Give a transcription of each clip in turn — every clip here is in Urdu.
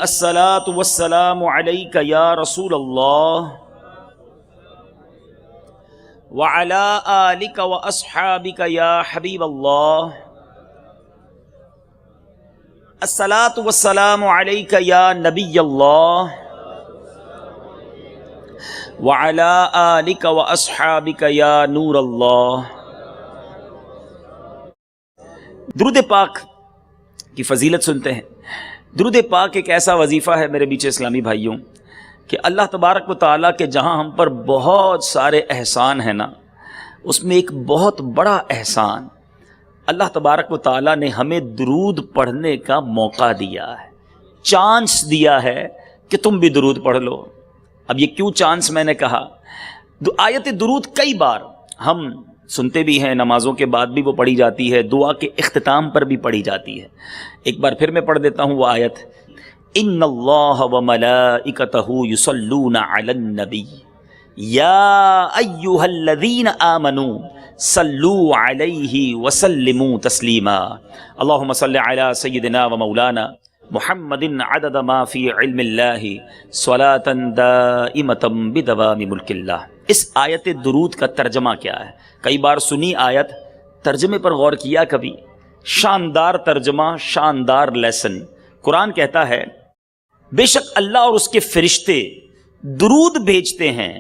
الصلاۃ والسلام علیک یا رسول اللہ وعلی آلک واصحابک یا حبیب اللہ۔ الصلاۃ والسلام علیک یا نبی اللہ وعلی آلک واصحابک یا نور اللہ۔ درود پاک کی فضیلت سنتے ہیں۔ درود پاک ایک ایسا وظیفہ ہے میرے بیچ اسلامی بھائیوں کہ اللہ تبارک و تعالیٰ کے جہاں ہم پر بہت سارے احسان ہیں نا، اس میں ایک بہت بڑا احسان اللہ تبارک و تعالیٰ نے ہمیں درود پڑھنے کا موقع دیا ہے، چانس دیا ہے کہ تم بھی درود پڑھ لو۔ اب یہ کیوں چانس میں نے کہا، آیت درود کئی بار ہم سنتے بھی ہیں، نمازوں کے بعد بھی وہ پڑھی جاتی ہے، دعا کے اختتام پر بھی پڑھی جاتی ہے۔ ایک بار پھر میں پڑھ دیتا ہوں وہ آیت، ان اللہ وملائکتہ یصلون علی النبی یا ایھا الذین آمنوا صلوا علیہ وسلموا تسلیما اللہم صل علی سیدنا ومولانا محمد عدد ما فی علم اللہ صلاۃ دائمۃ بدوام ملک اللہ۔ اس آیت درود کا ترجمہ کیا ہے؟ کئی بار سنی آیت، ترجمے پر غور کیا کبھی؟ شاندار ترجمہ، شاندار لیسن۔ قرآن کہتا ہے بے شک اللہ اور اس کے فرشتے درود بھیجتے ہیں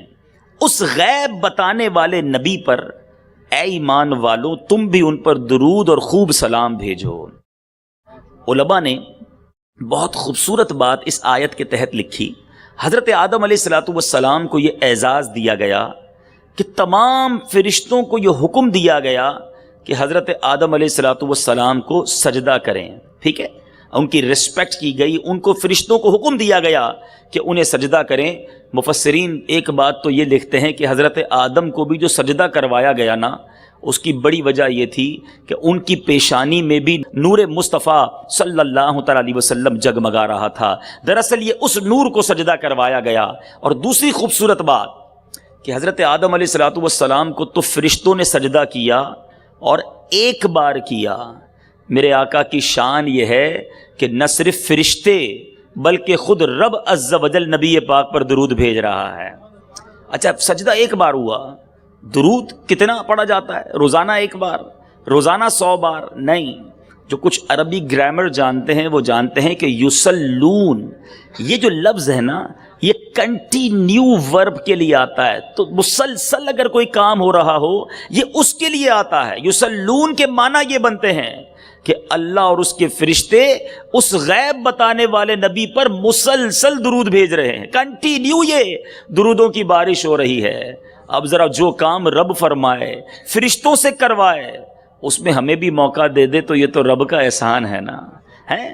اس غیب بتانے والے نبی پر، اے ایمان والو تم بھی ان پر درود اور خوب سلام بھیجو۔ علماء نے بہت خوبصورت بات اس آیت کے تحت لکھی۔ حضرت آدم علیہ السلام کو یہ اعزاز دیا گیا کہ تمام فرشتوں کو یہ حکم دیا گیا کہ حضرت آدم علیہ السلام کو سجدہ کریں، ٹھیک ہے؟ ان کی رسپیکٹ کی گئی، ان کو فرشتوں کو حکم دیا گیا کہ انہیں سجدہ کریں۔ مفسرین ایک بات تو یہ لکھتے ہیں کہ حضرت آدم کو بھی جو سجدہ کروایا گیا نا، اس کی بڑی وجہ یہ تھی کہ ان کی پیشانی میں بھی نور مصطفیٰ صلی اللہ تعالی علیہ وسلم جگمگا رہا تھا۔ دراصل یہ اس نور کو سجدہ کروایا گیا۔ اور دوسری خوبصورت بات کہ حضرت آدم علیہ السلام کو تو فرشتوں نے سجدہ کیا اور ایک بار کیا۔ میرے آقا کی شان یہ ہے کہ نہ صرف فرشتے بلکہ خود رب عز و جل نبی پاک پر درود بھیج رہا ہے۔ اچھا، سجدہ ایک بار ہوا، درود کتنا پڑھا جاتا ہے؟ روزانہ ایک بار، روزانہ 100 بار نہیں۔ جو کچھ عربی گرامر جانتے ہیں وہ جانتے ہیں کہ یصلون، یہ جو لفظ ہے نا، یہ کنٹینیو ورب کے لیے آتا ہے۔ تو مسلسل اگر کوئی کام ہو رہا ہو یہ اس کے لیے آتا ہے۔ یصلون کے معنی یہ بنتے ہیں کہ اللہ اور اس کے فرشتے اس غیب بتانے والے نبی پر مسلسل درود بھیج رہے ہیں، کنٹینیو یہ درودوں کی بارش ہو رہی ہے۔ اب ذرا جو کام رب فرمائے، فرشتوں سے کروائے، اس میں ہمیں بھی موقع دے دے تو یہ تو رب کا احسان ہے نا، ہے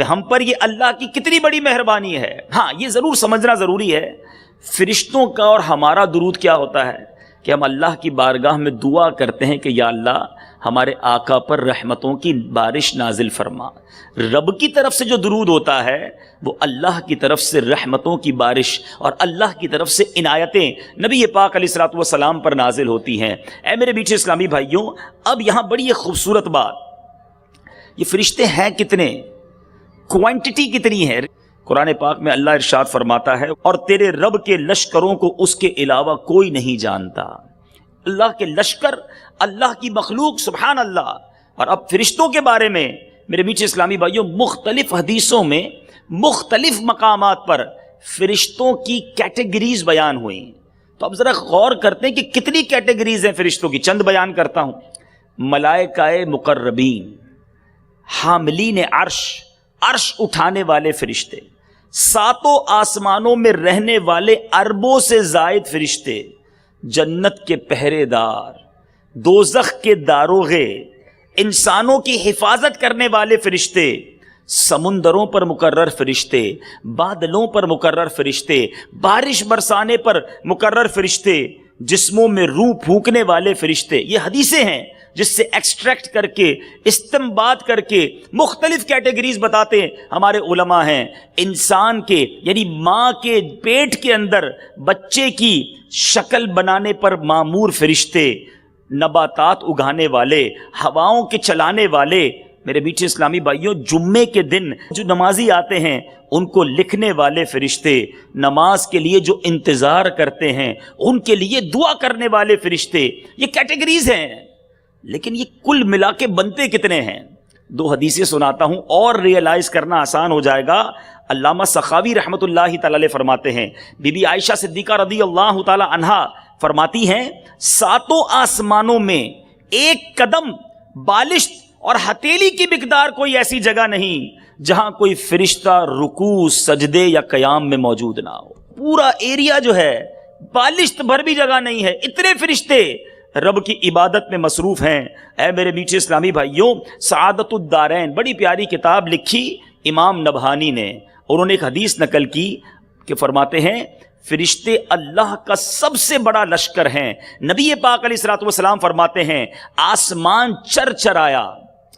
ہم پر یہ اللہ کی کتنی بڑی مہربانی ہے۔ ہاں، یہ ضرور سمجھنا ضروری ہے، فرشتوں کا اور ہمارا درود کیا ہوتا ہے کہ ہم اللہ کی بارگاہ میں دعا کرتے ہیں کہ یا اللہ ہمارے آقا پر رحمتوں کی بارش نازل فرما۔ رب کی طرف سے جو درود ہوتا ہے وہ اللہ کی طرف سے رحمتوں کی بارش اور اللہ کی طرف سے عنایتیں نبی پاک علیہ الصلوۃ والسلام پر نازل ہوتی ہیں۔ اے میرے بیچ اسلامی بھائیوں، اب یہاں بڑی ایک خوبصورت بات، یہ فرشتے ہیں کتنے، کوانٹٹی کتنی ہے؟ قرآن پاک میں اللہ ارشاد فرماتا ہے اور تیرے رب کے لشکروں کو اس کے علاوہ کوئی نہیں جانتا۔ اللہ کے لشکر، اللہ کی مخلوق، سبحان اللہ۔ اور اب فرشتوں کے بارے میں میرے بیچ اسلامی بھائیوں مختلف حدیثوں میں مختلف مقامات پر فرشتوں کی کیٹیگریز بیان ہوئیں۔ تو اب ذرا غور کرتے ہیں کہ کتنی کیٹیگریز ہیں فرشتوں کی، چند بیان کرتا ہوں۔ ملائکہ مقربین، حاملین عرش، عرش اٹھانے والے فرشتے، ساتوں آسمانوں میں رہنے والے اربوں سے زائد فرشتے، جنت کے پہرے دار، دوزخ کے داروغے، انسانوں کی حفاظت کرنے والے فرشتے، سمندروں پر مقرر فرشتے، بادلوں پر مقرر فرشتے، بارش برسانے پر مقرر فرشتے، جسموں میں روح پھونکنے والے فرشتے۔ یہ حدیثیں ہیں جس سے ایکسٹریکٹ کر کے، استنباط کر کے مختلف کیٹیگریز بتاتے ہیں ہمارے علماء ہیں۔ انسان کے یعنی ماں کے پیٹ کے اندر بچے کی شکل بنانے پر مامور فرشتے، نباتات اگانے والے، ہواؤں کے چلانے والے، میرے میٹھے اسلامی بھائیوں، جمعے کے دن جو نمازی آتے ہیں ان کو لکھنے والے فرشتے، نماز کے لیے جو انتظار کرتے ہیں ان کے لیے دعا کرنے والے فرشتے، یہ کیٹیگریز ہیں، لیکن یہ کل ملا کے بنتے کتنے ہیں؟ 2 حدیثیں سناتا ہوں اور ریئلائز کرنا آسان ہو جائے گا۔ علامہ سخاوی رحمۃ اللہ تعالی علیہ فرماتے ہیں، بی بی عائشہ صدیقہ رضی اللہ تعالی عنہا فرماتی ہیں، 7 آسمانوں میں ایک قدم بالشت اور ہتھیلی کی مقدار کوئی ایسی جگہ نہیں جہاں کوئی فرشتہ رکوع، سجدے یا قیام میں موجود نہ ہو۔ پورا ایریا جو ہے بالشت بھر بھی جگہ نہیں ہے، اتنے فرشتے رب کی عبادت میں مصروف ہیں۔ اے میرے میٹھے اسلامی بھائیوں، سعادت الدارین بڑی پیاری کتاب لکھی امام نبہانی نے، انہوں نے ایک حدیث نقل کی کہ فرماتے ہیں فرشتے اللہ کا سب سے بڑا لشکر ہیں۔ نبی پاک علیہ الصلوۃ والسلام فرماتے ہیں آسمان چر چرایا۔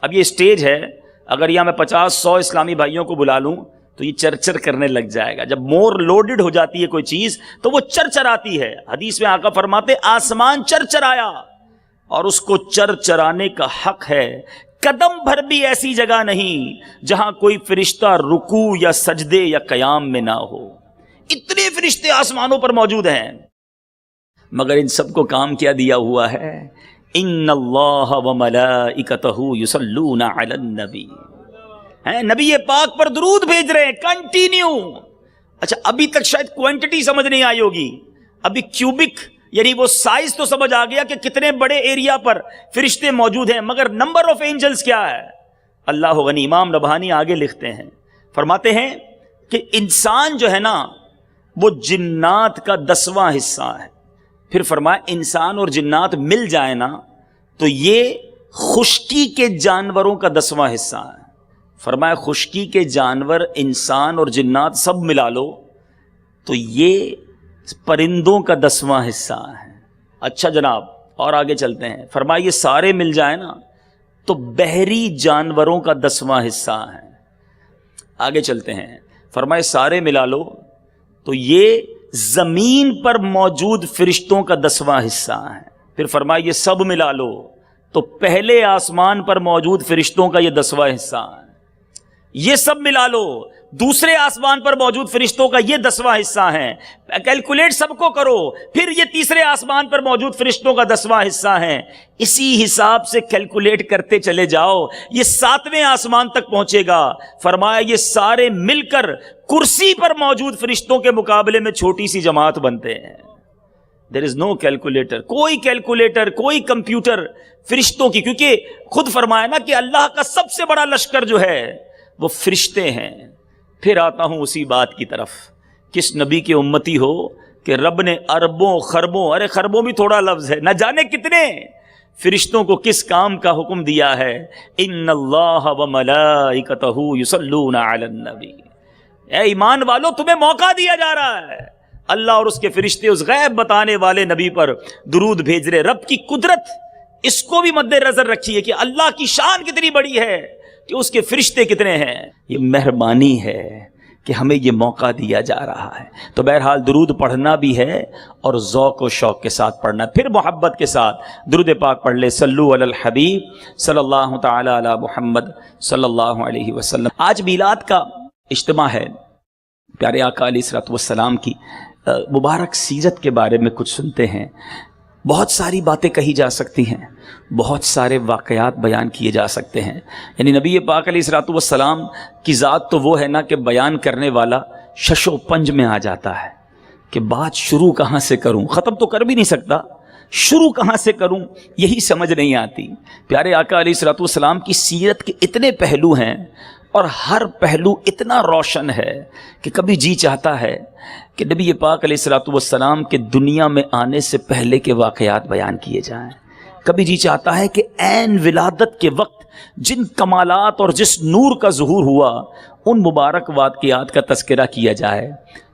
اب یہ سٹیج ہے، اگر یہاں میں 50-100 اسلامی بھائیوں کو بلا لوں تو یہ چرچر کرنے لگ جائے گا۔ جب مور لوڈڈ ہو جاتی ہے کوئی چیز تو وہ چرچراتی ہے۔ حدیث میں آقا فرماتے آسمان چرچرایا، اور اس کو چرچرانے کا حق ہے۔ قدم بھر بھی ایسی جگہ نہیں جہاں کوئی فرشتہ رکوع یا سجدے یا قیام میں نہ ہو۔ اتنے فرشتے آسمانوں پر موجود ہیں، مگر ان سب کو کام کیا دیا ہوا ہے؟ ان اللہ وملائکتہ یصلون علی النبی، نبی پاک پر درود بھیج رہے ہیں کنٹینیو۔ اچھا، ابھی تک شاید کوانٹٹی سمجھ نہیں آئی ہوگی، ابھی کیوبک یعنی وہ سائز تو سمجھ آ گیا کہ کتنے بڑے ایریا پر فرشتے موجود ہیں، مگر نمبر آف اینجلز کیا ہے؟ اللہ غنی۔ امام نبہانی آگے لکھتے ہیں، فرماتے ہیں کہ انسان جو ہے نا وہ جنات کا 10واں حصہ ہے۔ پھر فرمایا انسان اور جنات مل جائیں نا تو یہ خشکی کے جانوروں کا 10واں حصہ ہے۔ فرمایا خشکی کے جانور، انسان اور جنات سب ملا لو تو یہ پرندوں کا 10واں حصہ ہے۔ اچھا جناب، اور آگے چلتے ہیں، فرمایا یہ سارے مل جائیں نا تو بحری جانوروں کا 10واں حصہ ہے۔ آگے چلتے ہیں، فرمایا سارے ملا لو تو یہ زمین پر موجود فرشتوں کا 10واں حصہ ہے۔ پھر فرمایا یہ سب ملا لو تو پہلے آسمان پر موجود فرشتوں کا یہ 10واں حصہ ہے۔ یہ سب ملا لو دوسرے آسمان پر موجود فرشتوں کا یہ 10واں حصہ ہے۔ کیلکولیٹ سب کو کرو، پھر یہ تیسرے آسمان پر موجود فرشتوں کا 10واں حصہ ہے۔ اسی حساب سے کیلکولیٹ کرتے چلے جاؤ، یہ 7ویں آسمان تک پہنچے گا۔ فرمایا یہ سارے مل کر کرسی پر موجود فرشتوں کے مقابلے میں چھوٹی سی جماعت بنتے ہیں۔ دیر از نو کیلکولیٹر، کوئی کمپیوٹر فرشتوں کی، کیونکہ خود فرمایا نا کہ اللہ کا سب سے بڑا لشکر جو ہے وہ فرشتے ہیں۔ پھر آتا ہوں اسی بات کی طرف، کس نبی کے امتی ہو کہ رب نے اربوں خربوں، ارے خربوں بھی تھوڑا لفظ ہے، نہ جانے کتنے فرشتوں کو کس کام کا حکم دیا ہے۔ ان اللہ وملائکتہ یصلون علی النبی۔ اے ایمان والو، تمہیں موقع دیا جا رہا ہے، اللہ اور اس کے فرشتے اس غیب بتانے والے نبی پر درود بھیج رہے۔ رب کی قدرت اس کو بھی مد نظر رکھیے کہ اللہ کی شان کتنی بڑی ہے کہ اس کے فرشتے کتنے ہیں۔ یہ مہربانی ہے کہ ہمیں یہ موقع دیا جا رہا ہے۔ تو بہرحال درود پڑھنا بھی ہے اور ذوق و شوق کے ساتھ پڑھنا۔ پھر محبت کے ساتھ درود پاک پڑھ لے، صلو علی الحبیب صلی اللہ تعالی علی محمد صلی اللہ علیہ وسلم۔ آج میلاد کا اجتماع ہے، پیارے آقا علیہ الصلوۃ والسلام کی مبارک سیرت کے بارے میں کچھ سنتے ہیں۔ بہت ساری باتیں کہی جا سکتی ہیں، بہت سارے واقعات بیان کیے جا سکتے ہیں۔ یعنی نبی پاک علیہ الصلوۃ والسلام کی ذات تو وہ ہے نا کہ بیان کرنے والا شش و پنج میں آ جاتا ہے کہ بات شروع کہاں سے کروں، ختم تو کر بھی نہیں سکتا، شروع کہاں سے کروں یہی سمجھ نہیں آتی۔ پیارے آقا علیہ الصلوۃ والسلام کی سیرت کے اتنے پہلو ہیں اور ہر پہلو اتنا روشن ہے کہ کبھی جی چاہتا ہے کہ نبی پاک علیہ الصلوۃ والسلام کے دنیا میں آنے سے پہلے کے واقعات بیان کیے جائیں۔ کبھی جی چاہتا ہے کہ عین ولادت کے وقت جن کمالات اور جس نور کا ظہور ہوا ان مبارک واقعات کا تذکرہ کیا جائے۔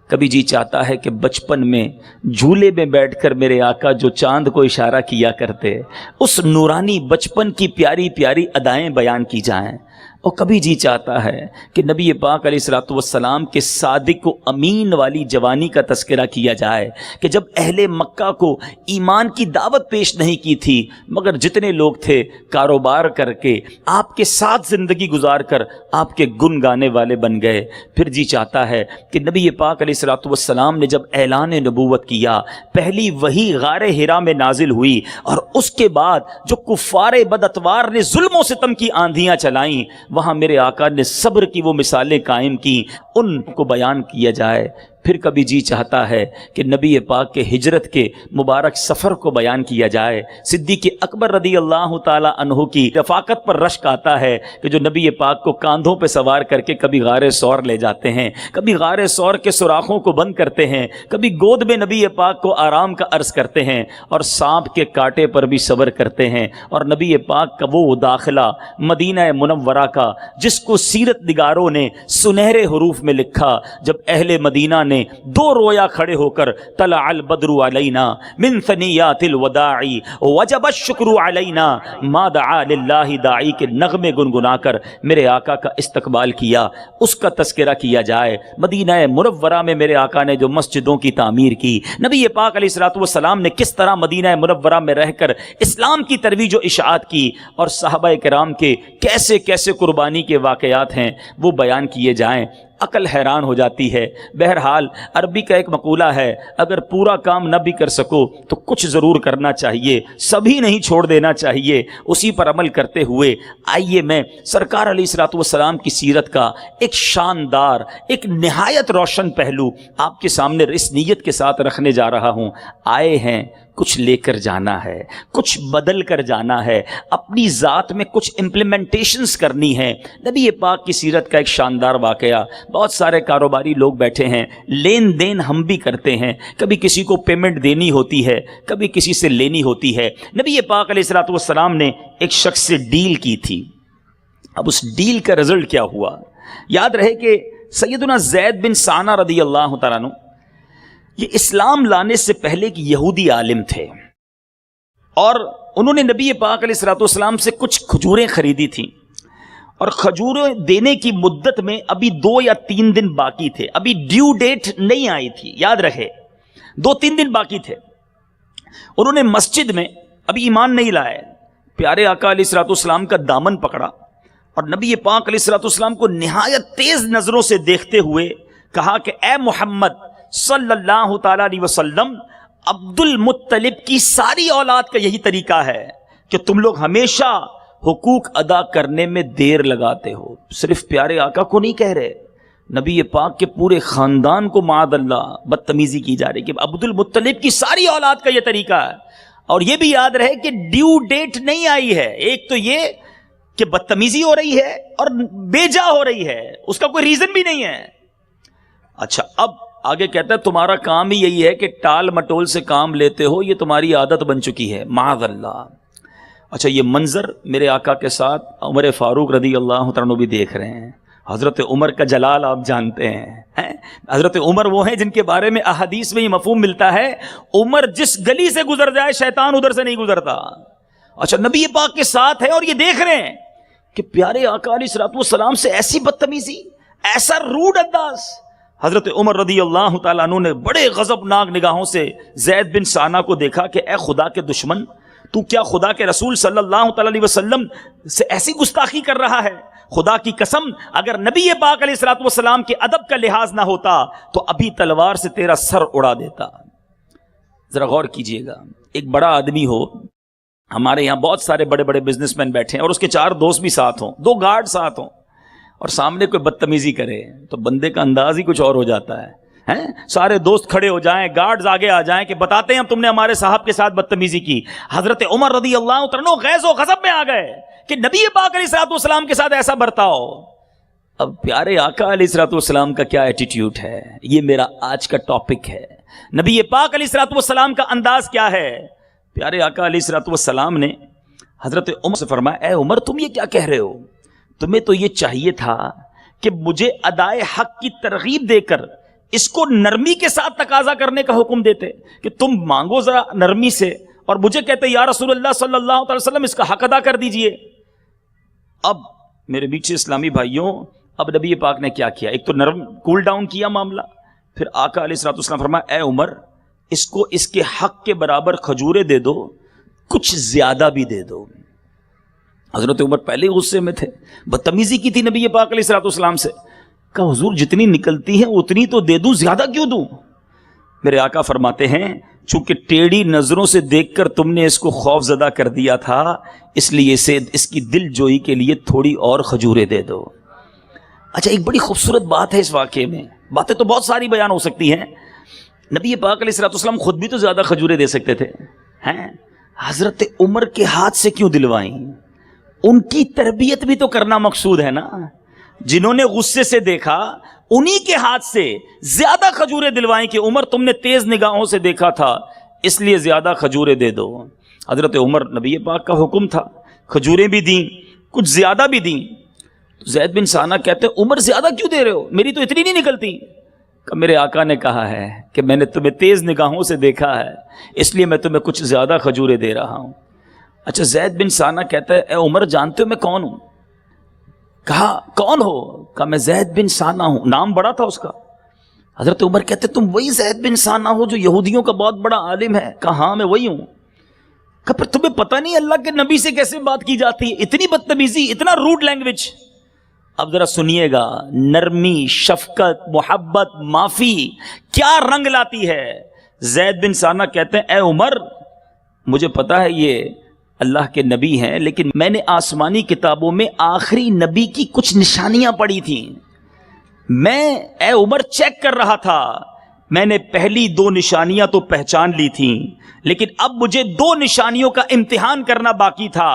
کبھی جی چاہتا ہے کہ بچپن میں جھولے میں بیٹھ کر میرے آقا جو چاند کو اشارہ کیا کرتے، اس نورانی بچپن کی پیاری پیاری ادائیں بیان کی جائیں۔ اور کبھی جی چاہتا ہے کہ نبی پاک علیہ الصلوۃ والسلام کے صادق و امین والی جوانی کا تذکرہ کیا جائے کہ جب اہل مکہ کو ایمان کی دعوت پیش نہیں کی تھی مگر جتنے لوگ تھے کاروبار کر کے آپ کے ساتھ زندگی گزار کر آپ کے گن گانے والے بن گئے۔ پھر جی چاہتا ہے کہ نبی پاک علیہ الصلوۃ والسلام نے جب اعلان نبوت کیا، پہلی وحی غار حرا میں نازل ہوئی اور اس کے بعد جو کفار بداتوار نے ظلم و ستم کی آندھیاں چلائیں، وہاں میرے آقا نے صبر کی وہ مثالیں قائم کی، ان کو بیان کیا جائے۔ پھر کبھی جی چاہتا ہے کہ نبی پاک کے ہجرت کے مبارک سفر کو بیان کیا جائے۔ صدیق اکبر رضی اللہ تعالی عنہ کی رفاقت پر رشک آتا ہے کہ جو نبی پاک کو کاندھوں پہ سوار کر کے کبھی غار ثور لے جاتے ہیں، کبھی غار ثور کے سوراخوں کو بند کرتے ہیں، کبھی گود میں نبی پاک کو آرام کا عرض کرتے ہیں اور سانپ کے کاٹے پر بھی صبر کرتے ہیں۔ اور نبی پاک کا وہ داخلہ مدینہ منورہ کا جس کو سیرت نگاروں نے سنہرے حروف میں لکھا، جب اہل مدینہ نے دو رویا کھڑے ہو کر طلع البدر علینا من ثنیات الوداع وجب الشکر علینا ما دعا للہ داعی کے نغمے گنگنا کر میرے آقا کا استقبال کیا، اس کا تذکرہ کیا جائے۔ مدینہ منورہ میں میرے آقا نے جو مسجدوں کی تعمیر کی، نبی پاک علیہ الصلوۃ والسلام نے کس طرح مدینہ منورہ میں رہ کر اسلام کی ترویج و اشاعت کی، اور صحابہ کرام کے کیسے کیسے قربانی کے واقعات ہیں وہ بیان کیے جائیں، عقل حیران ہو جاتی ہے۔ بہرحال عربی کا ایک مقولہ ہے، اگر پورا کام نہ بھی کر سکو تو کچھ ضرور کرنا چاہیے، سبھی نہیں چھوڑ دینا چاہیے، اسی پر عمل کرتے ہوئے آئیے میں سرکار علیہ الصلوۃ والسلام کی سیرت کا ایک شاندار، ایک نہایت روشن پہلو آپ کے سامنے اس نیت کے ساتھ رکھنے جا رہا ہوں۔ آئے ہیں کچھ لے کر جانا ہے، کچھ بدل کر جانا ہے، اپنی ذات میں کچھ امپلیمنٹیشنز کرنی ہے۔ نبی پاک کی سیرت کا ایک شاندار واقعہ، بہت سارے کاروباری لوگ بیٹھے ہیں، لین دین ہم بھی کرتے ہیں، کبھی کسی کو پیمنٹ دینی ہوتی ہے، کبھی کسی سے لینی ہوتی ہے۔ نبی پاک علیہ الصلوۃ والسلام نے ایک شخص سے ڈیل کی تھی، اب اس ڈیل کا رزلٹ کیا ہوا؟ یاد رہے کہ سیدنا زید بن ثانہ رضی اللہ تعالیٰ عنہ یہ اسلام لانے سے پہلے ایک یہودی عالم تھے، اور انہوں نے نبی پاک علیہ الصلوۃ والسلام سے کچھ کھجوریں خریدی تھیں، اور کھجوریں دینے کی مدت میں ابھی 2 یا 3 دن باقی تھے، ابھی ڈیو ڈیٹ نہیں آئی تھی، یاد رہے 2-3 دن باقی تھے۔ انہوں نے مسجد میں ابھی ایمان نہیں لائے، پیارے آقا علیہ الصلوۃ والسلام کا دامن پکڑا اور نبی پاک علیہ الصلوۃ والسلام کو نہایت تیز نظروں سے دیکھتے ہوئے کہا کہ اے محمد صلی اللہ تعالی علیہ وسلم، عبد المطلب کی ساری اولاد کا یہی طریقہ ہے کہ تم لوگ ہمیشہ حقوق ادا کرنے میں دیر لگاتے ہو۔ صرف پیارے آقا کو نہیں کہہ رہے، نبی پاک کے پورے خاندان کو معاذ اللہ بدتمیزی کی جا رہی کہ عبد المطلب کی ساری اولاد کا یہ طریقہ ہے۔ اور یہ بھی یاد رہے کہ ڈیو ڈیٹ نہیں آئی ہے، ایک تو یہ کہ بدتمیزی ہو رہی ہے اور بیجا ہو رہی ہے، اس کا کوئی ریزن بھی نہیں ہے۔ اچھا، اب آگے کہتا ہے تمہارا کام ہی یہی ہے کہ ٹال مٹول سے کام لیتے ہو، یہ تمہاری عادت بن چکی ہے، معاذ اللہ۔ اچھا، یہ منظر میرے آقا کے ساتھ عمر فاروق رضی اللہ عنہ بھی دیکھ رہے ہیں۔ حضرت عمر کا جلال آپ جانتے ہیں، حضرت عمر وہ ہیں جن کے بارے میں احادیث میں یہ مفہوم ملتا ہے، عمر جس گلی سے گزر جائے شیطان ادھر سے نہیں گزرتا۔ اچھا، نبی پاک کے ساتھ ہے اور یہ دیکھ رہے ہیں کہ پیارے آقا علیہ الصلوۃ والسلام سے ایسی بدتمیزی، ایسا روڈ انداز۔ حضرت عمر رضی اللہ تعالیٰ عنہ نے بڑے غضبناک نگاہوں سے زید بن ثانہ کو دیکھا کہ اے خدا کے دشمن، تو کیا خدا کے رسول صلی اللہ تعالیٰ علیہ وسلم سے ایسی گستاخی کر رہا ہے؟ خدا کی قسم، اگر نبی پاک علیہ الصلوۃ والسلام کے ادب کا لحاظ نہ ہوتا تو ابھی تلوار سے تیرا سر اڑا دیتا۔ ذرا غور کیجئے گا، ایک بڑا آدمی ہو، ہمارے یہاں بہت سارے بڑے بڑے بزنس مین بیٹھے ہیں اور اس کے 4 دوست بھی ساتھ ہوں، 2 گارڈ ساتھ ہوں، اور سامنے کوئی بدتمیزی کرے تو بندے کا انداز ہی کچھ اور ہو جاتا ہے۔ سارے دوست کھڑے ہو جائیں، گارڈز آگے آ جائیں کہ بتاتے ہیں ہم تم نے ہمارے صاحب کے ساتھ بدتمیزی کی۔ حضرت عمر رضی اللہ عنہ غیظ و غضب میں آ گئے کہ نبی پاک علیہ الصلوۃ والسلام کے ساتھ ایسا برتاؤ۔ اب پیارے آقا علیہ الصلوۃ والسلام کا کیا ایٹیٹیوڈ ہے، یہ میرا آج کا ٹاپک ہے۔ نبی پاک علیہ الصلوۃ والسلام کا انداز کیا ہے؟ پیارے آقا علیہ الصلوۃ والسلام نے حضرت عمر سے فرمایا، اے عمر تم یہ کیا کہہ رہے ہو؟ تمہیں تو یہ چاہیے تھا کہ مجھے ادائے حق کی ترغیب دے کر اس کو نرمی کے ساتھ تقاضا کرنے کا حکم دیتے کہ تم مانگو ذرا نرمی سے، اور مجھے کہتے یا رسول اللہ صلی اللہ علیہ وسلم اس کا حق ادا کر دیجئے۔ اب میرے بیچ اسلامی بھائیوں اب نبی پاک نے کیا کیا؟ ایک تو نرم کول ڈاؤن کیا معاملہ، پھر آقا علیہ الصلوۃ والسلام فرمایا اے عمر اس کو اس کے حق کے برابر کھجورے دے دو، کچھ زیادہ بھی دے دو۔ حضرت عمر پہلے غصے میں تھے، بدتمیزی کی تھی نبی پاک علیہ الصلوۃ والسلام سے، کہا حضور جتنی نکلتی ہے اتنی تو دے دوں، زیادہ کیوں دوں؟ میرے آقا فرماتے ہیں چونکہ ٹیڑھی نظروں سے دیکھ کر تم نے اس کو خوف زدہ کر دیا تھا، اس لیے اسے اس کی دل جوئی کے لیے تھوڑی اور کھجورے دے دو۔ اچھا ایک بڑی خوبصورت بات ہے اس واقعے میں، باتیں تو بہت ساری بیان ہو سکتی ہیں، نبی پاک علیہ الصلوۃ والسلام خود بھی تو زیادہ کھجورے دے سکتے تھے، ہیں حضرت عمر کے ہاتھ سے کیوں دلوائیں؟ ان کی تربیت بھی تو کرنا مقصود ہے نا، جنہوں نے غصے سے دیکھا انہی کے ہاتھ سے زیادہ کھجورے دلوائیں کہ عمر تم نے تیز نگاہوں سے دیکھا تھا اس لیے زیادہ کھجورے دے دو۔ حضرت عمر نبی پاک کا حکم تھا، کھجوریں بھی دیں کچھ زیادہ بھی دیں۔ زید بن ثانہ کہتے ہیں عمر زیادہ کیوں دے رہے ہو، میری تو اتنی نہیں نکلتی۔ کہ میرے آقا نے کہا ہے کہ میں نے تمہیں تیز نگاہوں سے دیکھا ہے اس لیے میں تمہیں کچھ زیادہ کھجورے دے رہا ہوں۔ اچھا زید بن ثانہ کہتا ہے اے عمر جانتے ہو میں کون ہوں؟ کہا کون ہو؟ کہا میں زید بن ثانہ ہوں، نام بڑا تھا اس کا۔ حضرت عمر کہتے تم وہی زید بن ثانہ ہو جو یہودیوں کا بہت بڑا عالم ہے؟ کہا ہاں میں وہی ہوں۔ کہا پر تمہیں پتہ نہیں اللہ کے نبی سے کیسے بات کی جاتی ہے، اتنی بدتمیزی، اتنا روڈ لینگویج۔ اب ذرا سنیے گا، نرمی، شفقت، محبت، معافی کیا رنگ لاتی ہے۔ زید بن ثانہ کہتے ہیں اے عمر مجھے پتا ہے یہ اللہ کے نبی ہیں، لیکن میں نے آسمانی کتابوں میں آخری نبی کی کچھ نشانیاں پڑھی تھیں، میں اے عمر چیک کر رہا تھا، میں نے پہلی 2 نشانیاں تو پہچان لی تھیں، لیکن اب مجھے 2 نشانیوں کا امتحان کرنا باقی تھا۔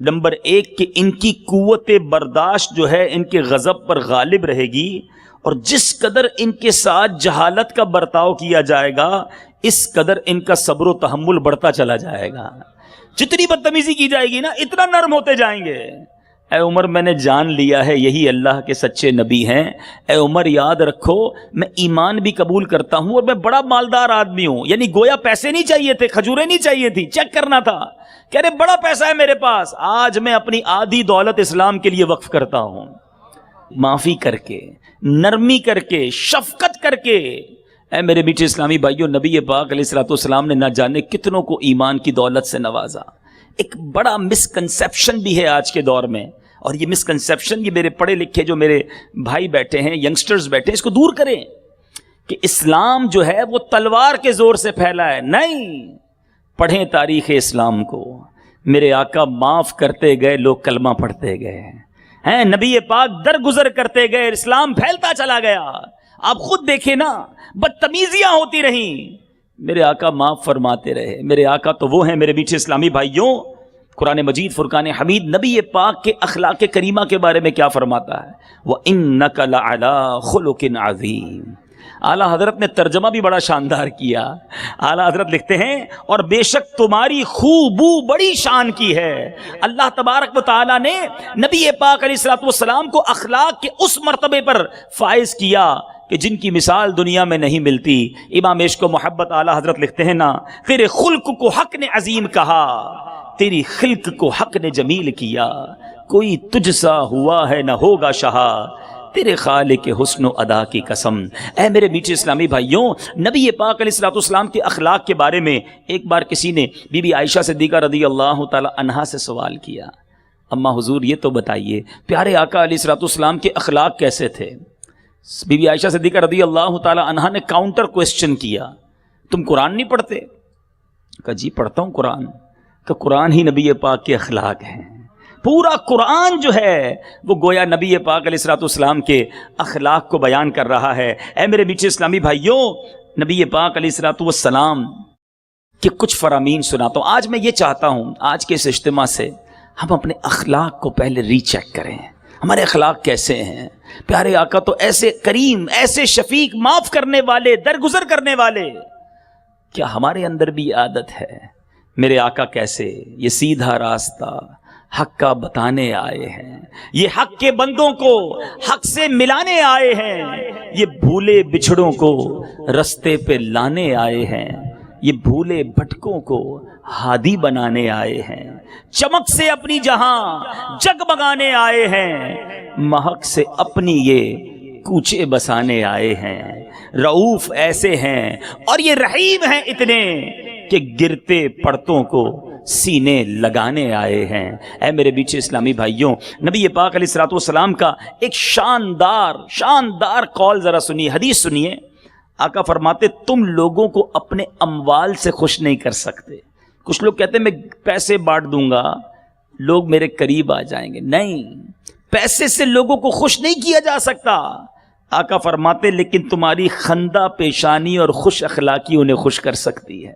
نمبر 1 کہ ان کی قوت برداشت جو ہے ان کے غضب پر غالب رہے گی، اور جس قدر ان کے ساتھ جہالت کا برتاؤ کیا جائے گا اس قدر ان کا صبر و تحمل بڑھتا چلا جائے گا، جتنی بدتمیزی کی جائے گی نا اتنا نرم ہوتے جائیں گے۔ اے عمر میں نے جان لیا ہے یہی اللہ کے سچے نبی ہیں، اے عمر یاد رکھو میں ایمان بھی قبول کرتا ہوں اور میں بڑا مالدار آدمی ہوں، یعنی گویا پیسے نہیں چاہیے تھے، کھجوریں نہیں چاہیے تھی، چیک کرنا تھا، کہہ رہے بڑا پیسہ ہے میرے پاس، آج میں اپنی آدھی دولت اسلام کے لیے وقف کرتا ہوں۔ معافی کر کے، نرمی کر کے، شفقت کر کے۔ اے میرے میٹھے اسلامی بھائیوں، نبی پاک علیہ الصلوۃ والسلام نے نہ جانے کتنوں کو ایمان کی دولت سے نوازا۔ ایک بڑا مسکنسیپشن بھی ہے آج کے دور میں، اور یہ مسکنسیپشن یہ میرے پڑھے لکھے جو میرے بھائی بیٹھے ہیں، ینگسٹرز بیٹھے ہیں، اس کو دور کریں کہ اسلام جو ہے وہ تلوار کے زور سے پھیلا ہے، نہیں۔ پڑھیں تاریخ اسلام کو، میرے آقا معاف کرتے گئے، لوگ کلمہ پڑھتے گئے ہیں، نبی پاک درگزر کرتے گئے، اسلام پھیلتا چلا گیا۔ آپ خود دیکھیں نا، بدتمیزیاں ہوتی رہیں، میرے آقا معاف فرماتے رہے۔ میرے آقا تو وہ ہیں میرے میٹھے اسلامی بھائیوں، قرآن مجید فرقان حمید نبی پاک کے اخلاق کریمہ کے بارے میں کیا فرماتا ہے؟ وَإِنَّكَ لَعَلَىٰ خُلُقٍ عَظِيمٍ۔ اعلیٰ حضرت نے ترجمہ بھی بڑا شاندار کیا۔ اعلیٰ حضرت لکھتے ہیں اور بے شک تمہاری خوبو بڑی شان کی ہے۔ اللہ تبارک و تعالیٰ نے نبی پاک علیہ الصلوۃ والسلام کو اخلاق کے اس مرتبے پر فائز کیا کہ جن کی مثال دنیا میں نہیں ملتی۔ امام عشق و محبت اعلیٰ حضرت لکھتے ہیں نا، تیرے خلق کو حق نے عظیم کہا، تیری خلق کو حق نے جمیل کیا، کوئی تجھ سا ہوا ہے نہ ہوگا شہا، تیرے خالق حسن و ادا کی قسم۔ اے میرے میٹھے اسلامی بھائیوں، نبی پاک علیہ الصلوۃ والسلام کے اخلاق کے بارے میں ایک بار کسی نے بی بی عائشہ صدیقہ رضی اللہ تعالی عنہا سے سوال کیا، اما حضور یہ تو بتائیے پیارے آقا علیہ الصلوۃ والسلام کے اخلاق کیسے تھے؟ بی بی عائشہ صدیقہ رضی اللہ تعالی عنہا نے کاؤنٹر کوسچن کیا، تم قرآن نہیں پڑھتے؟ کہا جی پڑھتا ہوں قرآن۔ کہ قرآن ہی نبی پاک کے اخلاق ہیں، پورا قرآن جو ہے وہ گویا نبی پاک علیہ الصلوۃ والسلام کے اخلاق کو بیان کر رہا ہے۔ اے میرے میٹھے اسلامی بھائیوں، نبی پاک علیہ الصلوۃ والسلام کے کچھ فرامین سناتا ہوں۔ آج میں یہ چاہتا ہوں آج کے اس اجتماع سے ہم اپنے اخلاق کو پہلے ری چیک کریں، ہمارے اخلاق کیسے ہیں؟ پیارے آقا تو ایسے کریم، ایسے شفیق، معاف کرنے والے، درگزر کرنے والے، کیا ہمارے اندر بھی عادت ہے؟ میرے آقا کیسے یہ سیدھا راستہ حق کا بتانے آئے ہیں، یہ حق کے بندوں کو حق سے ملانے آئے ہیں، یہ بھولے بچھڑوں کو رستے پہ لانے آئے ہیں، یہ بھولے بھٹکوں کو ہادی بنانے آئے ہیں، چمک سے اپنی جہاں جگمگانے آئے ہیں، مہک سے اپنی یہ کوچے بسانے آئے ہیں۔ رؤوف ایسے ہیں اور یہ رحیم ہیں اتنے کہ گرتے پڑتوں کو سینے لگانے آئے ہیں۔ اے میرے بیچ اسلامی بھائیوں، نبی پاک علیہ الصلوۃ والسلام کا ایک شاندار قول ذرا سنیے، حدیث سنیے۔ آقا فرماتے تم لوگوں کو اپنے اموال سے خوش نہیں کر سکتے۔ کچھ لوگ کہتے ہیں میں پیسے بانٹ دوں گا لوگ میرے قریب آ جائیں گے، نہیں، پیسے سے لوگوں کو خوش نہیں کیا جا سکتا۔ آقا فرماتے لیکن تمہاری خندہ پیشانی اور خوش اخلاقی انہیں خوش کر سکتی ہے۔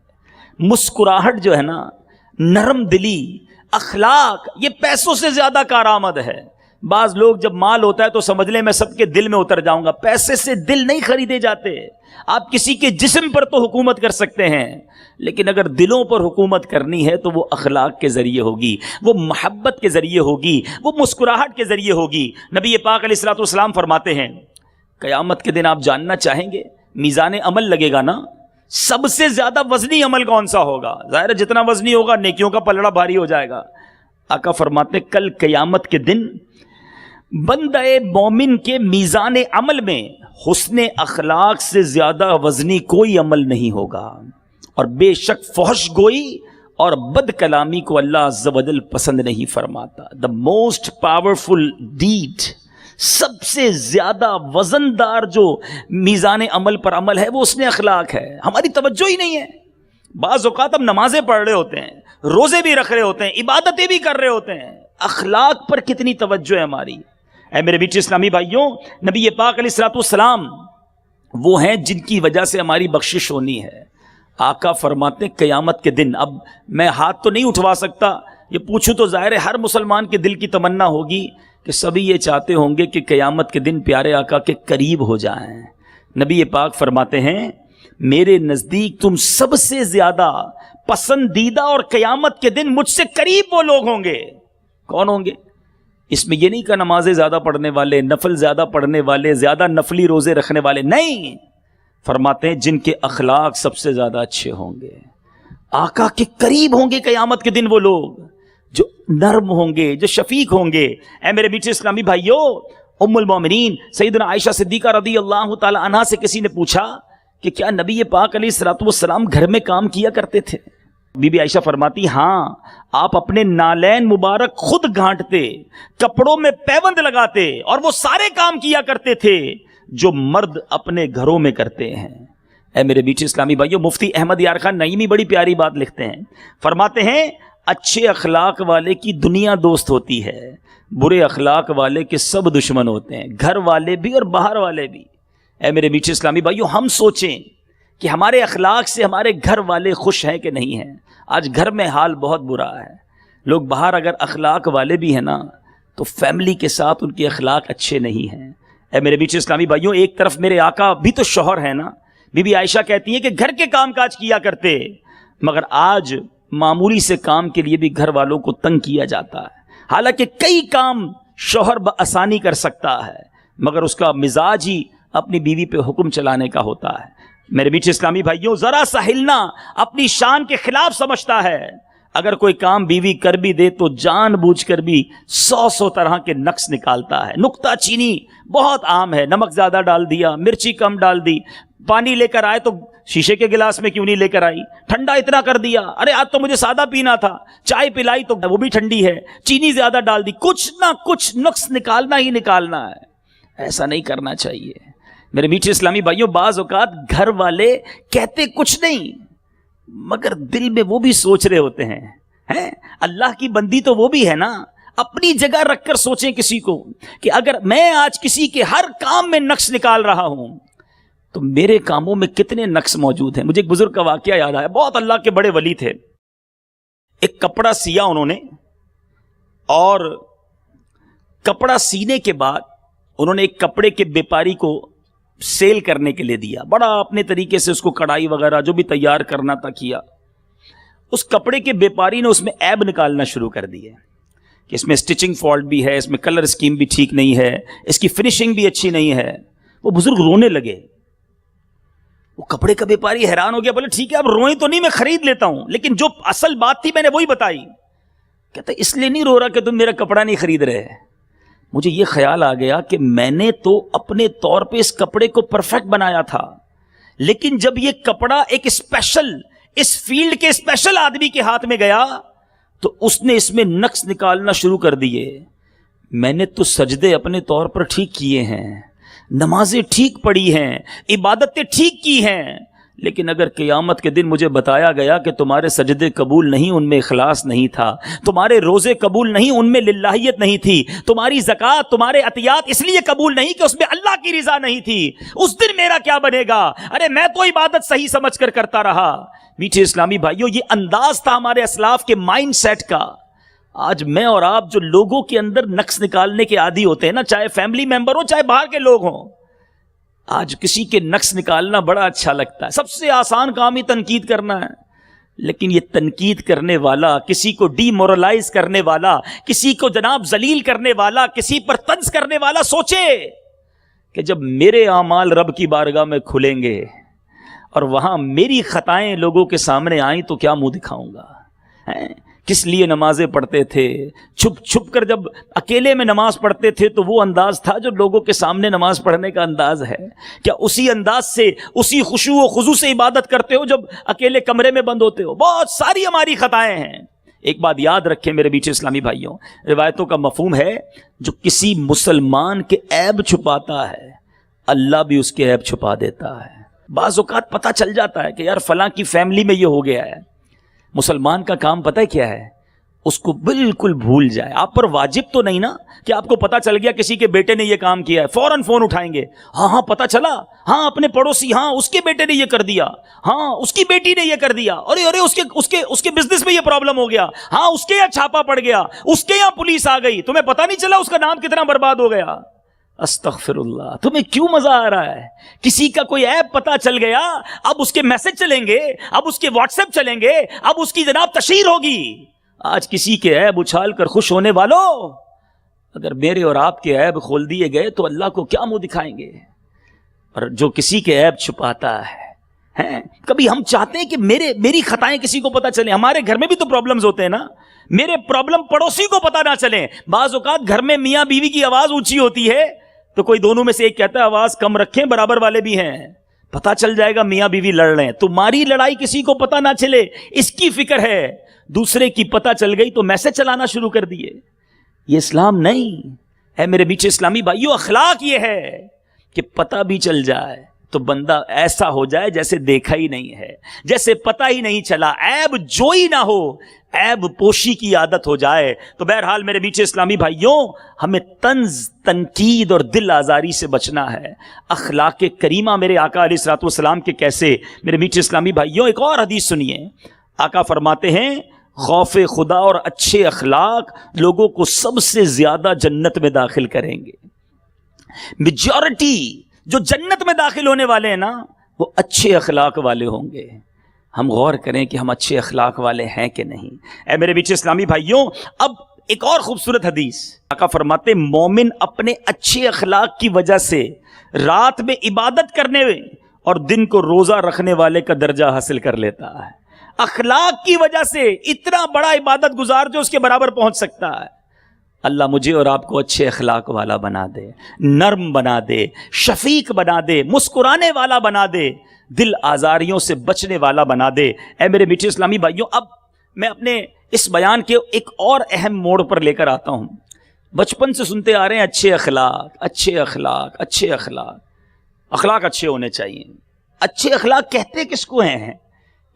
مسکراہٹ جو ہے نا، نرم دلی، اخلاق، یہ پیسوں سے زیادہ کارآمد ہے۔ بعض لوگ جب مال ہوتا ہے تو سمجھ لیں میں سب کے دل میں اتر جاؤں گا، پیسے سے دل نہیں خریدے جاتے۔ آپ کسی کے جسم پر تو حکومت کر سکتے ہیں، لیکن اگر دلوں پر حکومت کرنی ہے تو وہ اخلاق کے ذریعے ہوگی، وہ محبت کے ذریعے ہوگی، وہ مسکراہٹ کے ذریعے ہوگی۔ نبی پاک علیہ الصلوۃ والسلام فرماتے ہیں قیامت کے دن آپ جاننا چاہیں گے میزان عمل لگے گا نا، سب سے زیادہ وزنی عمل کون سا ہوگا؟ ظاہر ہے جتنا وزنی ہوگا نیکیوں کا پلڑا بھاری ہو جائے گا۔ آقا فرماتے کل قیامت کے دن بندہ مومن کے میزان عمل میں حسن اخلاق سے زیادہ وزنی کوئی عمل نہیں ہوگا، اور بے شک فحش گوئی اور بد کلامی کو اللہ عز و جل پسند نہیں فرماتا۔ دا موسٹ پاورفل ڈیڈ، سب سے زیادہ وزندار جو میزان عمل پر عمل ہے وہ حسن اخلاق ہے۔ ہماری توجہ ہی نہیں ہے۔ بعض اوقات ہم نمازیں پڑھ رہے ہوتے ہیں، روزے بھی رکھ رہے ہوتے ہیں، عبادتیں بھی کر رہے ہوتے ہیں، اخلاق پر کتنی توجہ ہے ہماری؟ اے میرے بیچ اسلامی بھائیوں، نبی پاک علیہ الصلوۃ والسلام وہ ہیں جن کی وجہ سے ہماری بخشش ہونی ہے۔ آقا فرماتے ہیں قیامت کے دن، اب میں ہاتھ تو نہیں اٹھوا سکتا، یہ پوچھوں تو ظاہر ہے ہر مسلمان کے دل کی تمنا ہوگی کہ سبھی یہ چاہتے ہوں گے کہ قیامت کے دن پیارے آقا کے قریب ہو جائیں۔ نبی پاک فرماتے ہیں میرے نزدیک تم سب سے زیادہ پسندیدہ اور قیامت کے دن مجھ سے قریب وہ لوگ ہوں گے۔ کون ہوں گے؟ اس میں یہ نہیں کہ نمازیں زیادہ پڑھنے والے، نفل زیادہ پڑھنے والے، زیادہ نفلی روزے رکھنے والے، نہیں، فرماتے ہیں جن کے اخلاق سب سے زیادہ اچھے ہوں گے۔ آقا کے قریب ہوں گے قیامت کے دن وہ لوگ جو نرم ہوں گے، جو شفیق ہوں گے۔ اے میرے بیچ اسلامی بھائیوں، ام المومنین سیدنا عائشہ صدیقہ رضی اللہ تعالی عنہا سے کسی نے پوچھا کہ کیا نبی پاک علیہ الصلوۃ والسلام گھر میں کام کیا کرتے تھے؟ بی بی عائشہ فرماتی ہاں، آپ اپنے نالین مبارک خود گھانٹتے، کپڑوں میں پیوند لگاتے اور وہ سارے کام کیا کرتے تھے جو مرد اپنے گھروں میں کرتے ہیں۔ اے میرے بیچ اسلامی بھائیوں، مفتی احمد یار خان نعیمی بڑی پیاری بات لکھتے ہیں، فرماتے ہیں اچھے اخلاق والے کی دنیا دوست ہوتی ہے، برے اخلاق والے کے سب دشمن ہوتے ہیں، گھر والے بھی اور باہر والے بھی۔ اے میرے بیچ اسلامی بھائیوں، ہم سوچیں کہ ہمارے اخلاق سے ہمارے گھر والے خوش ہیں کہ نہیں ہیں۔ آج گھر میں حال بہت برا ہے، لوگ باہر اگر اخلاق والے بھی ہیں نا تو فیملی کے ساتھ ان کے اخلاق اچھے نہیں ہیں۔ اے میرے بیچ اسلامی بھائیوں، ایک طرف میرے آقا بھی تو شوہر ہیں نا، بی بی عائشہ کہتی ہیں کہ گھر کے کام کاج کیا کرتے، مگر آج معمولی سے کام کے لیے بھی گھر والوں کو تنگ کیا جاتا ہے۔ حالانکہ کئی کام شوہر بآسانی کر سکتا ہے، مگر اس کا مزاج ہی اپنی بیوی پہ حکم چلانے کا ہوتا ہے۔ میرے بیچ اسلامی بھائیوں، ذرا سا ہلنا اپنی شان کے خلاف سمجھتا ہے۔ اگر کوئی کام بیوی کر بھی دے تو جان بوجھ کر بھی 100 طرح کے نقص نکالتا ہے۔ نکتہ چینی بہت عام ہے، نمک زیادہ ڈال دیا، مرچی کم ڈال دی، پانی لے کر آئے تو شیشے کے گلاس میں کیوں نہیں لے کر آئی، ٹھنڈا اتنا کر دیا، ارے آج تو مجھے سادہ پینا تھا، چائے پلائی تو وہ بھی ٹھنڈی ہے، چینی زیادہ ڈال دی، کچھ نہ کچھ نقص نکالنا ہی نکالنا ہے۔ ایسا نہیں کرنا چاہیے میرے میٹھے اسلامی بھائیوں۔ بعض اوقات گھر والے کہتے کچھ نہیں مگر دل میں وہ بھی سوچ رہے ہوتے ہیں۔ اللہ کی بندی تو وہ بھی ہے نا، اپنی جگہ رکھ کر سوچیں کسی کو کہ اگر میں آج کسی کے ہر کام میں نقص نکال رہا ہوں تو میرے کاموں میں کتنے نقص موجود ہیں۔ مجھے ایک بزرگ کا واقعہ یاد آیا، بہت اللہ کے بڑے ولی تھے۔ ایک کپڑا سیا انہوں نے، اور کپڑا سینے کے بعد انہوں نے ایک کپڑے کے بیپاری کو سیل کرنے کے لیے دیا، بڑا اپنے طریقے سے اس کو کڑائی وغیرہ جو بھی تیار کرنا تھا کیا۔ اس کپڑے کے بیپاری نے اس میں عیب نکالنا شروع کر دیے کہ اس میں سٹچنگ فالٹ بھی ہے، اس میں کلر اسکیم بھی ٹھیک نہیں ہے، اس کی فنیشنگ بھی اچھی نہیں ہے۔ وہ بزرگ رونے لگے، وہ کپڑے کا بیپاری حیران ہو گیا، بولے ٹھیک ہے اب روئیں تو نہیں، میں خرید لیتا ہوں، لیکن جو اصل بات تھی میں نے وہی بتائی۔ کہتا اس لیے نہیں رو رہا کہ تم میرا کپڑا نہیں خرید رہے۔ مجھے یہ خیال آ گیا کہ میں نے تو اپنے طور پہ اس کپڑے کو پرفیکٹ بنایا تھا، لیکن جب یہ کپڑا ایک اسپیشل، اس فیلڈ کے اسپیشل آدمی کے ہاتھ میں گیا تو اس نے اس میں نقص نکالنا شروع کر دیے۔ میں نے تو سجدے اپنے طور پر ٹھیک کیے ہیں، نمازیں ٹھیک پڑھی ہیں، عبادتیں ٹھیک کی ہیں، لیکن اگر قیامت کے دن مجھے بتایا گیا کہ تمہارے سجدے قبول نہیں، ان میں اخلاص نہیں تھا، تمہارے روزے قبول نہیں، ان میں للہیت نہیں تھی، تمہاری زکوٰۃ، تمہارے عطیات اس لیے قبول نہیں کہ اس میں اللہ کی رضا نہیں تھی، اس دن میرا کیا بنے گا؟ ارے میں تو عبادت صحیح سمجھ کر کرتا رہا۔ میٹھے اسلامی بھائیوں، یہ انداز تھا ہمارے اسلاف کے مائنڈ سیٹ کا۔ آج میں اور آپ جو لوگوں کے اندر نقص نکالنے کے عادی ہوتے ہیں نا، چاہے فیملی ممبر ہو چاہے باہر کے لوگ ہوں، آج کسی کے نقص نکالنا بڑا اچھا لگتا ہے، سب سے آسان کام ہی تنقید کرنا ہے، لیکن یہ تنقید کرنے والا، کسی کو ڈی مورلائز کرنے والا، کسی کو جناب ذلیل کرنے والا، کسی پر طنز کرنے والا سوچے کہ جب میرے اعمال رب کی بارگاہ میں کھلیں گے اور وہاں میری خطائیں لوگوں کے سامنے آئیں تو کیا منہ دکھاؤں گا؟ کس لیے نمازیں پڑھتے تھے؟ چھپ چھپ کر جب اکیلے میں نماز پڑھتے تھے تو وہ انداز تھا جو لوگوں کے سامنے نماز پڑھنے کا انداز ہے؟ کیا اسی انداز سے، اسی خشوع و خضوع سے عبادت کرتے ہو جب اکیلے کمرے میں بند ہوتے ہو؟ بہت ساری ہماری خطائیں ہیں۔ ایک بات یاد رکھیں میرے بیچ اسلامی بھائیوں، روایتوں کا مفہوم ہے جو کسی مسلمان کے عیب چھپاتا ہے اللہ بھی اس کے عیب چھپا دیتا ہے۔ بعض اوقات پتہ چل جاتا ہے کہ یار فلاں کی فیملی میں یہ ہو گیا ہے، مسلمان کا کام پتہ ہے کیا ہے؟ اس کو بالکل بھول جائے۔ آپ پر واجب تو نہیں نا کہ آپ کو پتہ چل گیا کسی کے بیٹے نے یہ کام کیا ہے فوراً فون اٹھائیں گے، ہاں پتہ چلا، ہاں اپنے پڑوسی، ہاں اس کے بیٹے نے یہ کر دیا، ہاں اس کی بیٹی نے یہ کر دیا، ارے اس کے بزنس میں یہ پرابلم ہو گیا، ہاں اس کے یہاں چھاپا پڑ گیا، اس کے یہاں پولیس آ گئی، تمہیں پتہ نہیں چلا اس کا نام کتنا برباد ہو گیا۔ استغفر اللہ، تمہیں کیوں مزہ آ رہا ہے؟ کسی کا کوئی عیب پتہ چل گیا، اب اس کے میسج چلیں گے، اب اس کے واٹس ایپ چلیں گے، اب اس کی جناب تشہیر ہوگی۔ آج کسی کے عیب اچھال کر خوش ہونے والوں، اگر میرے اور آپ کے عیب کھول دیے گئے تو اللہ کو کیا منہ دکھائیں گے؟ اور جو کسی کے عیب چھپاتا ہے، کبھی ہم چاہتے ہیں کہ میری خطائیں کسی کو پتہ چلیں۔ ہمارے گھر میں بھی تو پرابلمز ہوتے ہیں نا، میرے پرابلم پڑوسی کو پتہ نہ چلیں۔ بعض اوقات گھر میں میاں بیوی کی آواز اونچی ہوتی ہے تو کوئی دونوں میں سے ایک کہتا ہے آواز کم رکھیں، برابر والے بھی ہیں، پتہ چل جائے گا میاں بیوی لڑ رہے ہیں۔ تمہاری لڑائی کسی کو پتہ نہ چلے اس کی فکر ہے، دوسرے کی پتہ چل گئی تو میسج چلانا شروع کر دیے۔ یہ اسلام نہیں ہے میرے بیچ اسلامی بھائیوں۔ اخلاق یہ ہے کہ پتہ بھی چل جائے تو بندہ ایسا ہو جائے جیسے دیکھا ہی نہیں ہے، جیسے پتہ ہی نہیں چلا، عیب جوئی نہ ہو، عیب پوشی کی عادت ہو جائے۔ تو بہرحال میرے بیچ اسلامی بھائیوں، ہمیں طنز، تنقید اور دل آزاری سے بچنا ہے۔ اخلاق کریمہ میرے آقا علیہ الصلوۃ والسلام کے کیسے؟ میرے بیچ اسلامی بھائیوں ایک اور حدیث سنیے۔ آقا فرماتے ہیں خوف خدا اور اچھے اخلاق لوگوں کو سب سے زیادہ جنت میں داخل کریں گے۔ میجورٹی جو جنت میں داخل ہونے والے ہیں نا، وہ اچھے اخلاق والے ہوں گے۔ ہم غور کریں کہ ہم اچھے اخلاق والے ہیں کہ نہیں۔ اے میرے بیچ اسلامی بھائیوں، اب ایک اور خوبصورت حدیث، آقا فرماتے مومن اپنے اچھے اخلاق کی وجہ سے رات میں عبادت کرنے اور دن کو روزہ رکھنے والے کا درجہ حاصل کر لیتا ہے۔ اخلاق کی وجہ سے اتنا بڑا عبادت گزار جو اس کے برابر پہنچ سکتا ہے۔ اللہ مجھے اور آپ کو اچھے اخلاق والا بنا دے، نرم بنا دے، شفیق بنا دے، مسکرانے والا بنا دے، دل آزاریوں سے بچنے والا بنا دے۔ اے میرے میٹھے اسلامی بھائیوں، اب میں اپنے اس بیان کے ایک اور اہم موڑ پر لے کر آتا ہوں۔ بچپن سے سنتے آ رہے ہیں اچھے اخلاق، اچھے اخلاق، اچھے اخلاق، اخلاق اچھے ہونے چاہیے۔ اچھے اخلاق کہتے کس کو ہیں؟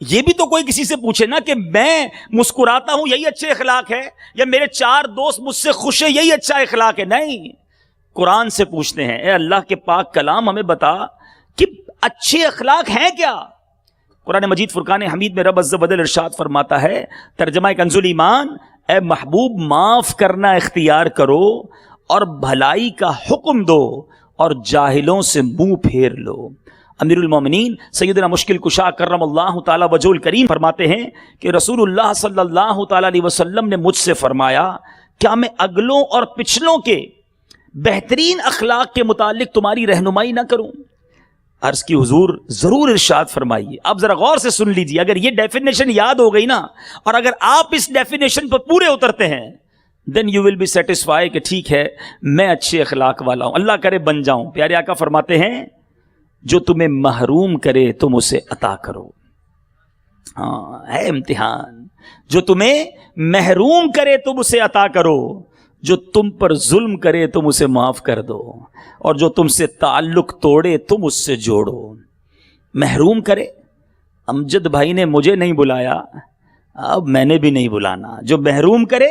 یہ بھی تو کوئی کسی سے پوچھے نا کہ میں مسکراتا ہوں یہی اچھے اخلاق ہے، یا میرے 4 دوست مجھ سے خوش ہیں یہی اچھا اخلاق ہے؟ نہیں، قرآن سے پوچھتے ہیں۔ اے اللہ کے پاک کلام ہمیں بتا کہ اچھے اخلاق ہیں کیا؟ قرآن مجید فرقان حمید میں رب عز و جل ارشاد فرماتا ہے، ترجمہ کنز الایمان، اے محبوب معاف کرنا اختیار کرو اور بھلائی کا حکم دو اور جاہلوں سے منہ پھیر لو۔ امیر المومنین سیدنا مشکل کشا کرم اللہ تعالی وجہ الکریم فرماتے ہیں کہ رسول اللہ صلی اللہ تعالی علیہ وسلم نے مجھ سے فرمایا، کیا میں اگلوں اور پچھلوں کے بہترین اخلاق کے متعلق تمہاری رہنمائی نہ کروں؟ عرض کی حضور ضرور ارشاد فرمائیے. آپ ذرا غور سے سن لیجیے. اگر یہ ڈیفینیشن یاد ہو گئی نا اور اگر آپ اس ڈیفینیشن پر پورے اترتے ہیں then you will be satisfy کہ ٹھیک ہے میں اچھے اخلاق والا ہوں, اللہ کرے بن جاؤں. پیارے آقا فرماتے ہیں جو تمہیں محروم کرے تم اسے عطا کرو. ہاں ہے امتحان. جو تمہیں محروم کرے تم اسے عطا کرو, جو تم پر ظلم کرے تم اسے معاف کر دو, اور جو تم سے تعلق توڑے تم اس سے جوڑو. محروم کرے, امجد بھائی نے مجھے نہیں بلایا, اب میں نے بھی نہیں بلانا. جو محروم کرے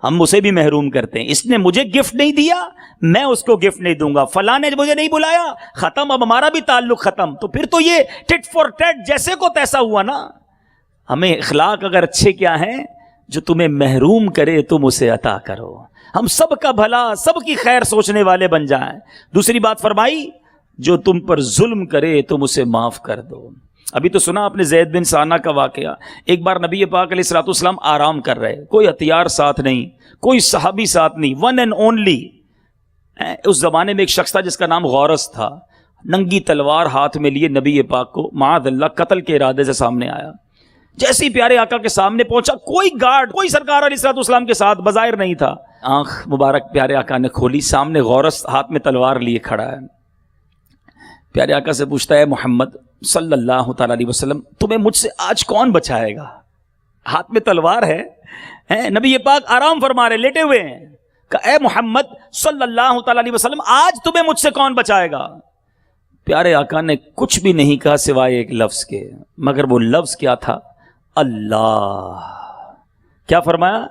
ہم اسے بھی محروم کرتے ہیں. اس نے مجھے گفٹ نہیں دیا میں اس کو گفٹ نہیں دوں گا. فلاں نے مجھے نہیں بلایا, ختم, اب ہمارا بھی تعلق ختم. تو پھر تو یہ ٹٹ فار ٹیٹ جیسے کو تیسا ہوا نا. ہمیں اخلاق اگر اچھے کیا ہیں, جو تمہیں محروم کرے تم اسے عطا کرو. ہم سب کا بھلا سب کی خیر سوچنے والے بن جائیں. دوسری بات فرمائی جو تم پر ظلم کرے تم اسے معاف کر دو. ابھی تو سنا آپ نے زید بن ثانہ کا واقعہ. ایک بار نبی پاک علیہ الصلوۃ والسلام آرام کر رہے, کوئی ہتھیار ساتھ نہیں, کوئی صحابی ساتھ نہیں, ون اینڈ اونلی. اس زمانے میں ایک شخص تھا جس کا نام غورث تھا, ننگی تلوار ہاتھ میں لیے نبی پاک کو معاذ اللہ قتل کے ارادے سے سامنے آیا. جیسے ہی پیارے آقا کے سامنے پہنچا کوئی گارڈ, کوئی سرکار علیہ الصلوۃ والسلام کے ساتھ بظاہر نہیں تھا. آنکھ مبارک پیارے آقا نے کھولی, سامنے غورث ہاتھ میں تلوار لیے کھڑا ہے. پیارے آقا سے پوچھتا ہے محمد صلی اللہ تعالی علیہ وسلم تمہیں مجھ سے آج کون بچائے گا؟ ہاتھ میں تلوار ہے, نبی پاک آرام فرما رہے, لیٹے ہوئے ہیں. کہ اے محمد صلی اللہ تعالی علیہ وسلم آج تمہیں مجھ سے کون بچائے گا؟ پیارے آقا نے کچھ بھی نہیں کہا سوائے ایک لفظ کے, مگر وہ لفظ کیا تھا؟ اللہ. کیا فرمایا؟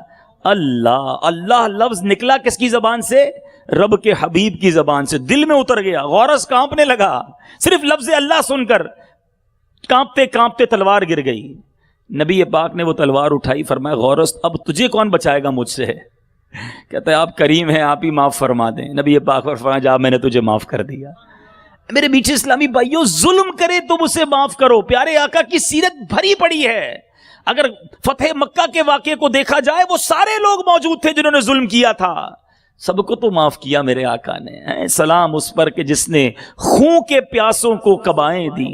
اللہ. اللہ لفظ نکلا کس کی زبان سے؟ رب کے حبیب کی زبان سے. دل میں اتر گیا, غورث کانپنے لگا صرف لفظ اللہ سن کر. کانپتے کانپتے تلوار گر گئی. نبی پاک نے وہ تلوار اٹھائی, فرمایا غورث اب تجھے کون بچائے گا مجھ سے؟ کہتا ہے آپ کریم ہیں, آپ ہی معاف فرما دیں. نبی پاک فرمایا جا میں نے تجھے معاف کر دیا. میرے میٹھے اسلامی بھائیوں, ظلم کرے تم اسے معاف کرو. پیارے آقا کی سیرت بھری پڑی ہے. اگر فتح مکہ کے واقعے کو دیکھا جائے وہ سارے لوگ موجود تھے جنہوں نے ظلم کیا تھا, سب کو تو معاف کیا میرے آقا نے. سلام اس پر کہ جس نے خون کے پیاسوں کو کبائیں دی,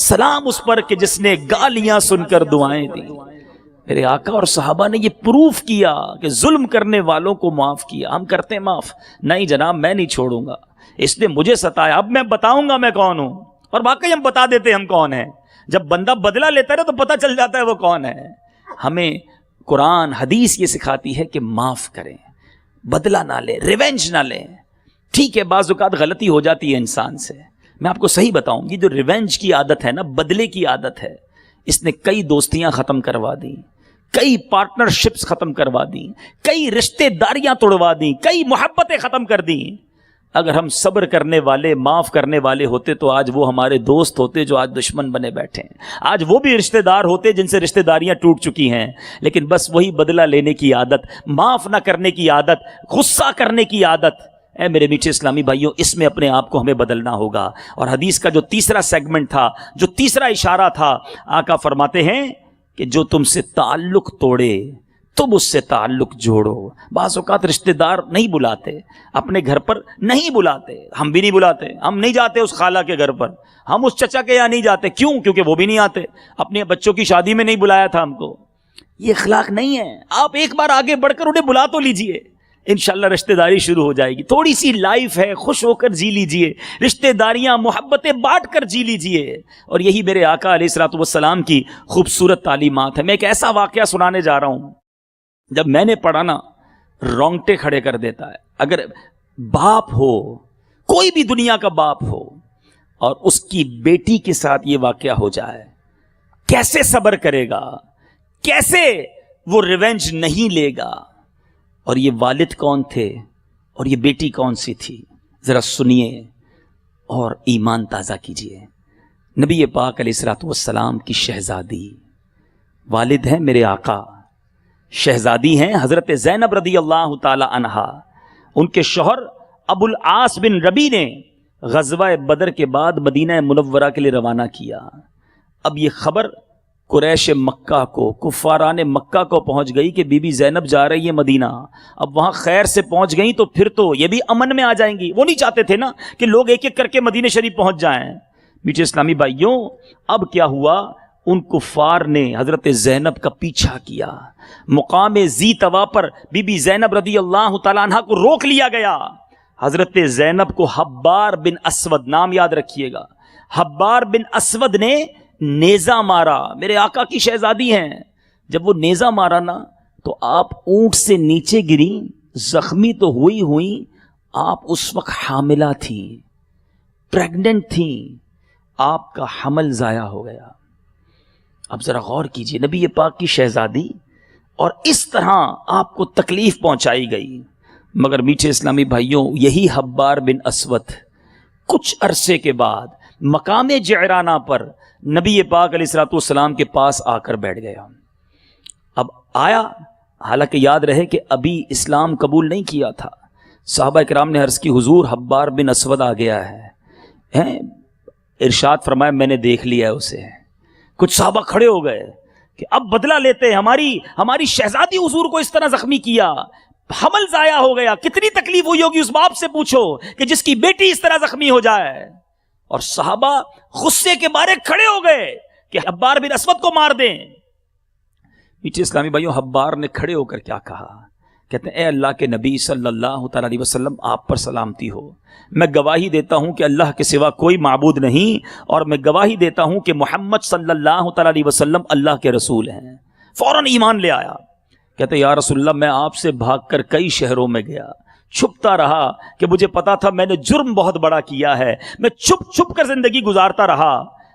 سلام اس پر کہ جس نے گالیاں سن کر دعائیں دی. میرے آقا اور صحابہ نے یہ پروف کیا کہ ظلم کرنے والوں کو معاف کیا. ہم کرتے ہیں معاف؟ نہیں جناب, میں نہیں چھوڑوں گا, اس نے مجھے ستایا, اب میں بتاؤں گا میں کون ہوں. اور واقعی ہم بتا دیتے ہم کون ہیں. جب بندہ بدلہ لیتا ہے تو پتہ چل جاتا ہے وہ کون ہے. ہمیں قرآن حدیث یہ سکھاتی ہے کہ معاف کریں, بدلہ نہ لیں, ریونج نہ لیں. ٹھیک ہے بعض اوقات غلطی ہو جاتی ہے انسان سے. میں آپ کو صحیح بتاؤں, یہ جو ریونج کی عادت ہے نا, بدلے کی عادت ہے, اس نے کئی دوستیاں ختم کروا دیں, کئی پارٹنرشپس ختم کروا دیں, کئی رشتے داریاں توڑوا دیں, کئی محبتیں ختم کر دیں. اگر ہم صبر کرنے والے, معاف کرنے والے ہوتے تو آج وہ ہمارے دوست ہوتے جو آج دشمن بنے بیٹھے ہیں. آج وہ بھی رشتہ دار ہوتے جن سے رشتہ داریاں ٹوٹ چکی ہیں. لیکن بس وہی بدلہ لینے کی عادت, معاف نہ کرنے کی عادت, غصہ کرنے کی عادت. اے میرے میٹھے اسلامی بھائیوں, اس میں اپنے آپ کو ہمیں بدلنا ہوگا. اور حدیث کا جو تیسرا سیگمنٹ تھا, جو تیسرا اشارہ تھا, آقا فرماتے ہیں کہ جو تم سے تعلق توڑے تم اس سے تعلق جوڑو. بعض اوقات رشتہ دار نہیں بلاتے, اپنے گھر پر نہیں بلاتے, ہم بھی نہیں بلاتے, ہم نہیں جاتے اس خالہ کے گھر پر, ہم اس چچا کے یہاں نہیں جاتے. کیوں؟ کیونکہ وہ بھی نہیں آتے. اپنے بچوں کی شادی میں نہیں بلایا تھا ہم کو. یہ اخلاق نہیں ہے. آپ ایک بار آگے بڑھ کر انہیں بلا تو لیجئے, انشاءاللہ رشتہ داری شروع ہو جائے گی. تھوڑی سی لائف ہے, خوش ہو کر جی لیجئے, رشتہ داریاں محبتیں بانٹ کر جی لیجئے. اور یہی میرے آقا علیہ الصلوۃ والسلام کی خوبصورت تعلیمات ہے. میں ایک ایسا واقعہ سنانے جا رہا ہوں, جب میں نے پڑھا نا رونگٹے کھڑے کر دیتا ہے. اگر باپ ہو, کوئی بھی دنیا کا باپ ہو, اور اس کی بیٹی کے ساتھ یہ واقعہ ہو جائے, کیسے صبر کرے گا, کیسے وہ ریونج نہیں لے گا. اور یہ والد کون تھے اور یہ بیٹی کون سی تھی, ذرا سنیے اور ایمان تازہ کیجئے. نبی پاک علیہ الصلوۃ والسلام کی شہزادی, والد ہیں میرے آقا, شہزادی ہیں حضرت زینب رضی اللہ تعالی عنہا. ان کے شوہر ابو العاص بن ربی نے غزوہ بدر کے بعد مدینہ منورہ کے لیے روانہ کیا. اب یہ خبر قریش مکہ کو, کفاران مکہ کو پہنچ گئی کہ بی بی زینب جا رہی ہے مدینہ. اب وہاں خیر سے پہنچ گئیں تو پھر تو یہ بھی امن میں آ جائیں گی. وہ نہیں چاہتے تھے نا کہ لوگ ایک ایک کر کے مدینہ شریف پہنچ جائیں. میٹھے اسلامی بھائیوں، اب کیا ہوا، ان کفار نے حضرت زینب کا پیچھا کیا، مقام ذی طوا پر بی بی زینب رضی اللہ تعالیٰ عنہ کو روک لیا گیا۔ حضرت زینب کو حبار بن اسود، نام یاد رکھیے گا، حبار بن اسود نے نیزہ مارا، میرے آقا کی شہزادی ہیں، جب وہ نیزہ مارا نا تو آپ اونٹ سے نیچے گری، زخمی تو ہوئی آپ اس وقت حاملہ تھیں، پریگننٹ تھیں، آپ کا حمل ضائع ہو گیا۔ اب ذرا غور کیجئے، نبی پاک کی شہزادی، اور اس طرح آپ کو تکلیف پہنچائی گئی۔ مگر میٹھے اسلامی بھائیوں، یہی حبار بن اسود کچھ عرصے کے بعد مقام جعرانہ پر نبی پاک علیہ الصلوۃ والسلام کے پاس آ کر بیٹھ گیا۔ اب آیا، حالانکہ یاد رہے کہ ابھی اسلام قبول نہیں کیا تھا۔ صحابہ کرام نے عرض کی، حضور حبار بن اسود آ گیا ہے۔ ارشاد فرمایا، میں نے دیکھ لیا ہے اسے۔ کچھ صحابہ کھڑے ہو گئے کہ اب بدلہ لیتے ہیں، ہماری شہزادی حضور کو اس طرح زخمی کیا، حمل ضائع ہو گیا، کتنی تکلیف ہوئی ہوگی اس باپ سے پوچھو کہ جس کی بیٹی اس طرح زخمی ہو جائے۔ اور صحابہ غصے کے مارے کھڑے ہو گئے کہ حبار بن اسود کو مار دیں۔ میٹھے اسلامی بھائیوں، حبار نے کھڑے ہو کر کیا کہا؟ کہتے ہیں، اے اللہ کے نبی صلی اللہ تعالیٰ علیہ وسلم، آپ پر سلامتی ہو، میں گواہی دیتا ہوں کہ اللہ کے سوا کوئی معبود نہیں، اور میں گواہی دیتا ہوں کہ محمد صلی اللہ تعالیٰ علیہ وسلم اللہ کے رسول ہیں۔ فوراً ایمان لے آیا۔ کہتے ہیں، یا رسول اللہ، میں آپ سے بھاگ کر کئی شہروں میں گیا، چھپتا رہا کہ مجھے پتا تھا میں نے جرم بہت بڑا کیا ہے، میں چھپ کر زندگی گزارتا رہا،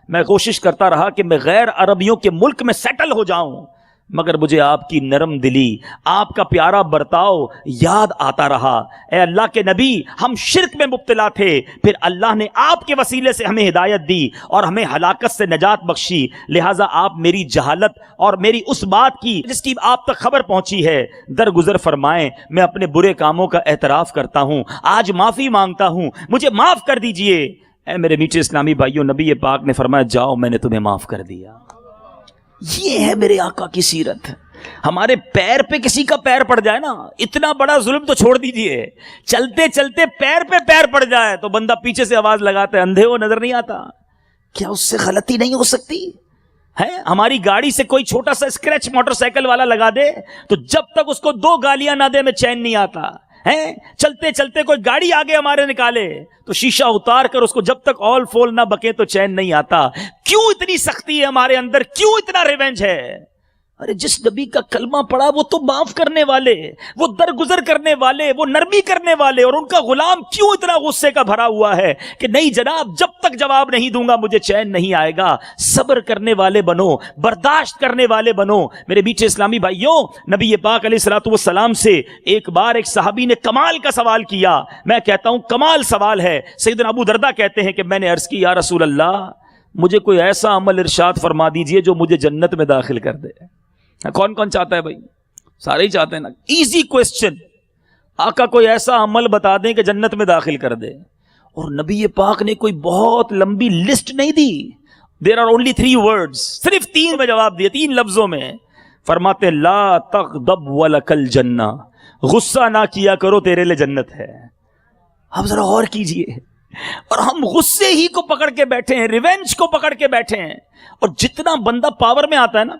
میں کوشش کرتا رہا کہ میں غیر عربیوں کے ملک میں سیٹل ہو جاؤں، مگر مجھے آپ کی نرم دلی، آپ کا پیارا برتاؤ یاد آتا رہا۔ اے اللہ کے نبی، ہم شرک میں مبتلا تھے، پھر اللہ نے آپ کے وسیلے سے ہمیں ہدایت دی اور ہمیں ہلاکت سے نجات بخشی، لہٰذا آپ میری جہالت اور میری اس بات کی جس کی آپ تک خبر پہنچی ہے درگزر فرمائیں۔ میں اپنے برے کاموں کا اعتراف کرتا ہوں، آج معافی مانگتا ہوں، مجھے معاف کر دیجئے۔ اے میرے میٹھے اسلامی بھائیوں، نبی پاک نے فرمایا، جاؤ، میں نے تمہیں معاف کر دیا۔ یہ ہے میرے آقا کی سیرت۔ ہمارے پیر پہ کسی کا پیر پڑ جائے نا، اتنا بڑا ظلم تو چھوڑ دیجئے، چلتے چلتے پیر پہ پیر پڑ جائے تو بندہ پیچھے سے آواز لگاتا ہے، اندھے ہو نظر نہیں آتا، کیا اس سے غلطی نہیں ہو سکتی ہے؟ ہماری گاڑی سے کوئی چھوٹا سا اسکریچ موٹر سائیکل والا لگا دے تو جب تک اس کو 2 گالیاں نہ دے میں چین نہیں آتا ہے۔ چلتے چلتے کوئی گاڑی آگے ہمارے نکالے تو شیشہ اتار کر اس کو جب تک آل فول نہ بکے تو چین نہیں آتا۔ کیوں اتنی سختی ہے ہمارے اندر؟ کیوں اتنا ریونج ہے؟ ارے جس نبی کا کلمہ پڑا وہ تو معاف کرنے والے، وہ درگزر کرنے والے، وہ نرمی کرنے والے، اور ان کا غلام کیوں اتنا غصے کا بھرا ہوا ہے کہ نہیں جناب، جب تک جواب نہیں دوں گا مجھے چین نہیں آئے گا۔ صبر کرنے والے بنو، برداشت کرنے والے بنو۔ میرے میٹھے اسلامی بھائیوں، نبی پاک علیہ الصلوۃ والسلام سے ایک بار ایک صحابی نے کمال کا سوال کیا، میں کہتا ہوں کمال سوال ہے۔ سیدنا ابو درداء کہتے ہیں کہ میں نے عرض کی، یا رسول اللہ، مجھے کوئی ایسا عمل ارشاد فرما دیجئے جو مجھے جنت میں داخل کر دے۔ کون کون چاہتا ہے بھائی؟ سارے ہی چاہتے ہیں نا۔ ایزی کوسچن، آقا کوئی ایسا عمل بتا دیں کہ جنت میں داخل کر دے۔ اور نبی پاک نے کوئی بہت لمبی لسٹ نہیں دی، دیر آر اونلی 3 words، صرف 3 میں جواب دیے، 3 لفظوں میں۔ فرماتے لا تغضب ولک الجنہ، غصہ نہ کیا کرو تیرے لئے جنت ہے۔ اب ذرا غور کیجئے، اور ہم غصے ہی کو پکڑ کے بیٹھے ہیں، ریونج کو پکڑ کے بیٹھے ہیں۔ اور جتنا بندہ پاور میں آتا ہے نا،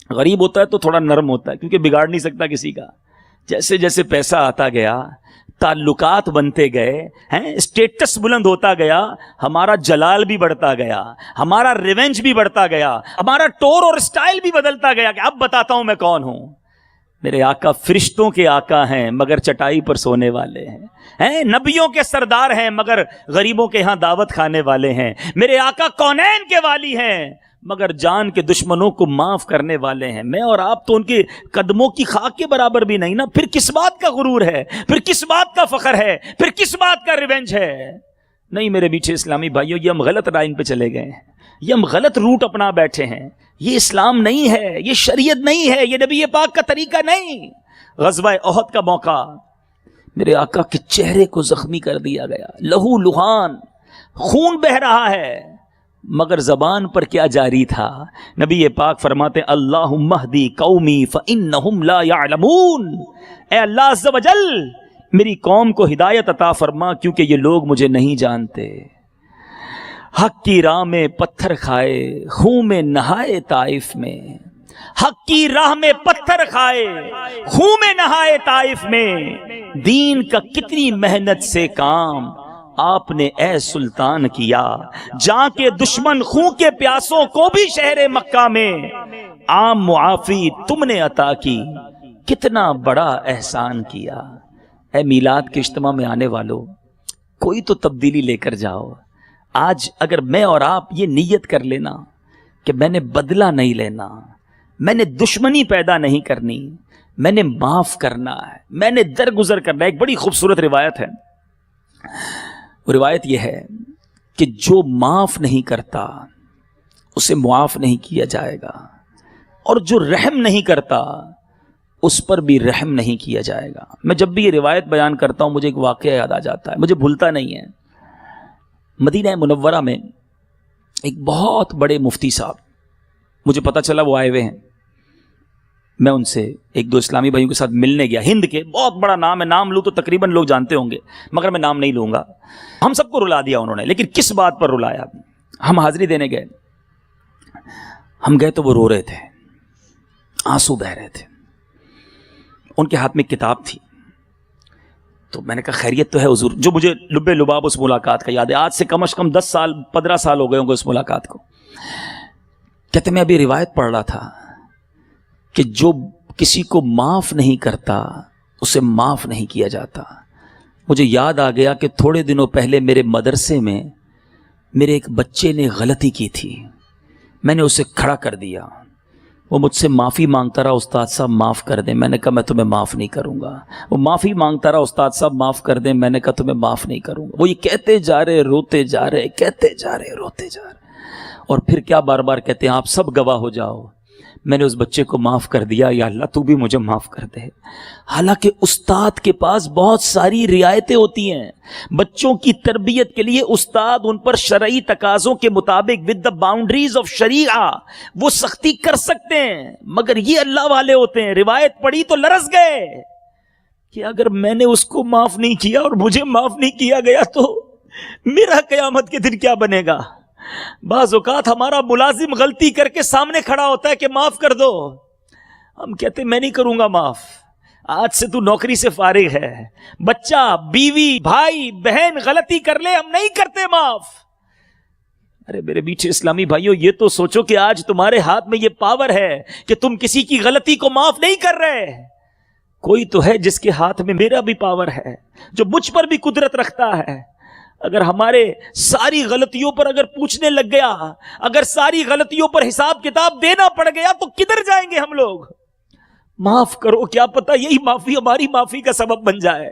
غریب ہوتا ہے تو تھوڑا نرم ہوتا ہے کیونکہ بگاڑ نہیں سکتا کسی کا۔ جیسے جیسے پیسہ آتا گیا، تعلقات بنتے گئے ہیں، اسٹیٹس بلند ہوتا گیا، ہمارا جلال بھی بڑھتا گیا، ہمارا ریونج بھی بڑھتا گیا، ہمارا ٹور اور اسٹائل بھی بدلتا گیا کہ اب بتاتا ہوں میں کون ہوں۔ میرے آقا فرشتوں کے آقا ہیں مگر چٹائی پر سونے والے ہیں، نبیوں کے سردار ہیں مگر غریبوں کے ہاں دعوت کھانے والے ہیں۔ میرے آقا کونین کے والی ہیں مگر جان کے دشمنوں کو معاف کرنے والے ہیں۔ میں اور آپ تو ان کے قدموں کی خاک کے برابر بھی نہیں نا، پھر کس بات کا غرور ہے؟ پھر کس بات کا فخر ہے؟ پھر کس بات کا ریونج ہے؟ نہیں میرے میٹھے اسلامی بھائیوں، یہ ہم غلط لائن پہ چلے گئے ہیں، یہ ہم غلط روٹ اپنا بیٹھے ہیں۔ یہ اسلام نہیں ہے، یہ شریعت نہیں ہے، یہ نبی پاک کا طریقہ نہیں۔ غزوہ احد کا موقع، میرے آقا کے چہرے کو زخمی کر دیا گیا، لہو لہان، خون بہ رہا ہے، مگر زبان پر کیا جاری تھا؟ نبی پاک فرماتے اللہم اہدی قومی فانہم لا یعلمون، اے اللہ عز و جل میری قوم کو ہدایت عطا فرما کیونکہ یہ لوگ مجھے نہیں جانتے۔ حق کی راہ میں پتھر کھائے خون میں نہائے طائف میں، حق کی راہ میں پتھر کھائے خون میں نہائے طائف میں، دین کا کتنی محنت سے کام آپ نے اے سلطان کیا، جہاں کے دشمن خون کے پیاسوں کو بھی شہر مکہ میں عام معافی تم نے عطا کی، کتنا بڑا احسان کیا۔ اے میلاد کے اجتماع میں آنے والوں، کوئی تو تبدیلی لے کر جاؤ۔ آج اگر میں اور آپ یہ نیت کر لینا کہ میں نے بدلہ نہیں لینا، میں نے دشمنی پیدا نہیں کرنی، میں نے معاف کرنا ہے، میں نے درگزر کرنا ہے۔ ایک بڑی خوبصورت روایت ہے، وہ روایت یہ ہے کہ جو معاف نہیں کرتا اسے معاف نہیں کیا جائے گا، اور جو رحم نہیں کرتا اس پر بھی رحم نہیں کیا جائے گا۔ میں جب بھی یہ روایت بیان کرتا ہوں مجھے ایک واقعہ یاد آ جاتا ہے، مجھے بھولتا نہیں ہے۔ مدینہ منورہ میں ایک بہت بڑے مفتی صاحب، مجھے پتا چلا وہ آئے ہوئے ہیں، میں ان سے ایک دو اسلامی بھائیوں کے ساتھ ملنے گیا، ہند کے، بہت بڑا نام ہے، نام لوں تو تقریباً لوگ جانتے ہوں گے مگر میں نام نہیں لوں گا۔ ہم سب کو رلا دیا انہوں نے، لیکن کس بات پر رلایا؟ ہم حاضری دینے گئے، ہم گئے تو وہ رو رہے تھے، آنسو بہ رہے تھے، ان کے ہاتھ میں کتاب تھی۔ تو میں نے کہا خیریت تو ہے حضور؟ جو مجھے لب لباب اس ملاقات کا یاد ہے، آج سے کم از کم 10 سال 15 سال ہو گئے ہوں گے اس ملاقات کو۔ کہتے میں ابھی روایت پڑھ رہا تھا کہ جو کسی کو معاف نہیں کرتا اسے معاف نہیں کیا جاتا۔ مجھے یاد آ گیا کہ تھوڑے دنوں پہلے میرے مدرسے میں میرے ایک بچے نے غلطی کی تھی، میں نے اسے کھڑا کر دیا، وہ مجھ سے معافی مانگتا رہا، استاد صاحب معاف کر دیں، میں نے کہا میں تمہیں معاف نہیں کروں گا۔ وہ معافی مانگتا رہا، استاد صاحب معاف کر دیں، میں نے کہا تمہیں معاف نہیں کروں گا۔ وہ یہ کہتے جا رہے، روتے جا رہے، کہتے جا رہے، روتے جا رہے، اور پھر کیا بار بار کہتے ہیں آپ سب گواہ ہو جاؤ، میں نے اس بچے کو معاف کر دیا، یا اللہ تو بھی مجھے معاف کر دے۔ حالانکہ استاد کے پاس بہت ساری رعایتیں ہوتی ہیں، بچوں کی تربیت کے لیے استاد ان پر شرعی تقاضوں کے مطابق ود دا باؤنڈریز آف شریعہ وہ سختی کر سکتے ہیں، مگر یہ اللہ والے ہوتے ہیں، روایت پڑھی تو لرز گئے کہ اگر میں نے اس کو معاف نہیں کیا اور مجھے معاف نہیں کیا گیا تو میرا قیامت کے دن کیا بنے گا۔ بعض اوقات ہمارا ملازم غلطی کر کے سامنے کھڑا ہوتا ہے کہ معاف کر دو، ہم کہتے میں نہیں کروں گا معاف، آج سے تو نوکری سے فارغ ہے، بچہ بیوی بھائی بہن غلطی کر لے ہم نہیں کرتے معاف۔ ارے میرے میٹھے اسلامی بھائیوں، یہ تو سوچو کہ آج تمہارے ہاتھ میں یہ پاور ہے کہ تم کسی کی غلطی کو معاف نہیں کر رہے۔ کوئی تو ہے جس کے ہاتھ میں میرا بھی پاور ہے، جو مجھ پر بھی قدرت رکھتا ہے۔ اگر ہمارے ساری غلطیوں پر اگر پوچھنے لگ گیا، اگر ساری غلطیوں پر حساب کتاب دینا پڑ گیا تو کدھر جائیں گے ہم لوگ؟ معاف کرو، کیا پتا یہی معافی ہماری معافی کا سبب بن جائے۔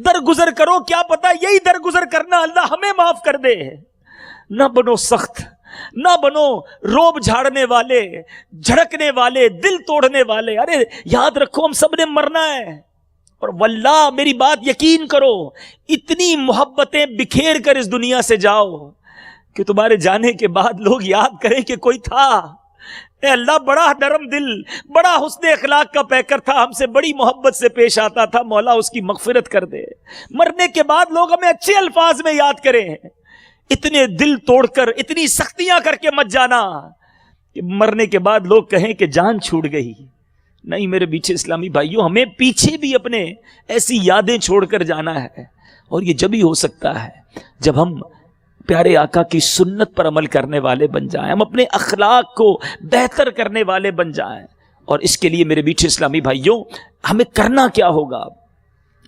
درگزر کرو، کیا پتا یہی درگزر کرنا اللہ ہمیں معاف کر دے۔ نہ بنو سخت، نہ بنو روب جھاڑنے والے، جھڑکنے والے، دل توڑنے والے۔ ارے یاد رکھو ہم سب نے مرنا ہے، اور واللہ میری بات یقین کرو، اتنی محبتیں بکھیر کر اس دنیا سے جاؤ کہ تمہارے جانے کے بعد لوگ یاد کریں کہ کوئی تھا، اے اللہ بڑا نرم دل، بڑا حسن اخلاق کا پیکر تھا، ہم سے بڑی محبت سے پیش آتا تھا، مولا اس کی مغفرت کر دے۔ مرنے کے بعد لوگ ہمیں اچھے الفاظ میں یاد کریں، اتنے دل توڑ کر اتنی سختیاں کر کے مت جانا کہ مرنے کے بعد لوگ کہیں کہ جان چھوٹ گئی۔ نہیں میرے پیچھے اسلامی بھائیوں، ہمیں پیچھے بھی اپنے ایسی یادیں چھوڑ کر جانا ہے، اور یہ جب ہی ہو سکتا ہے جب ہم پیارے آقا کی سنت پر عمل کرنے والے بن جائیں، ہم اپنے اخلاق کو بہتر کرنے والے بن جائیں۔ اور اس کے لیے میرے پیچھے اسلامی بھائیوں ہمیں کرنا کیا ہوگا؟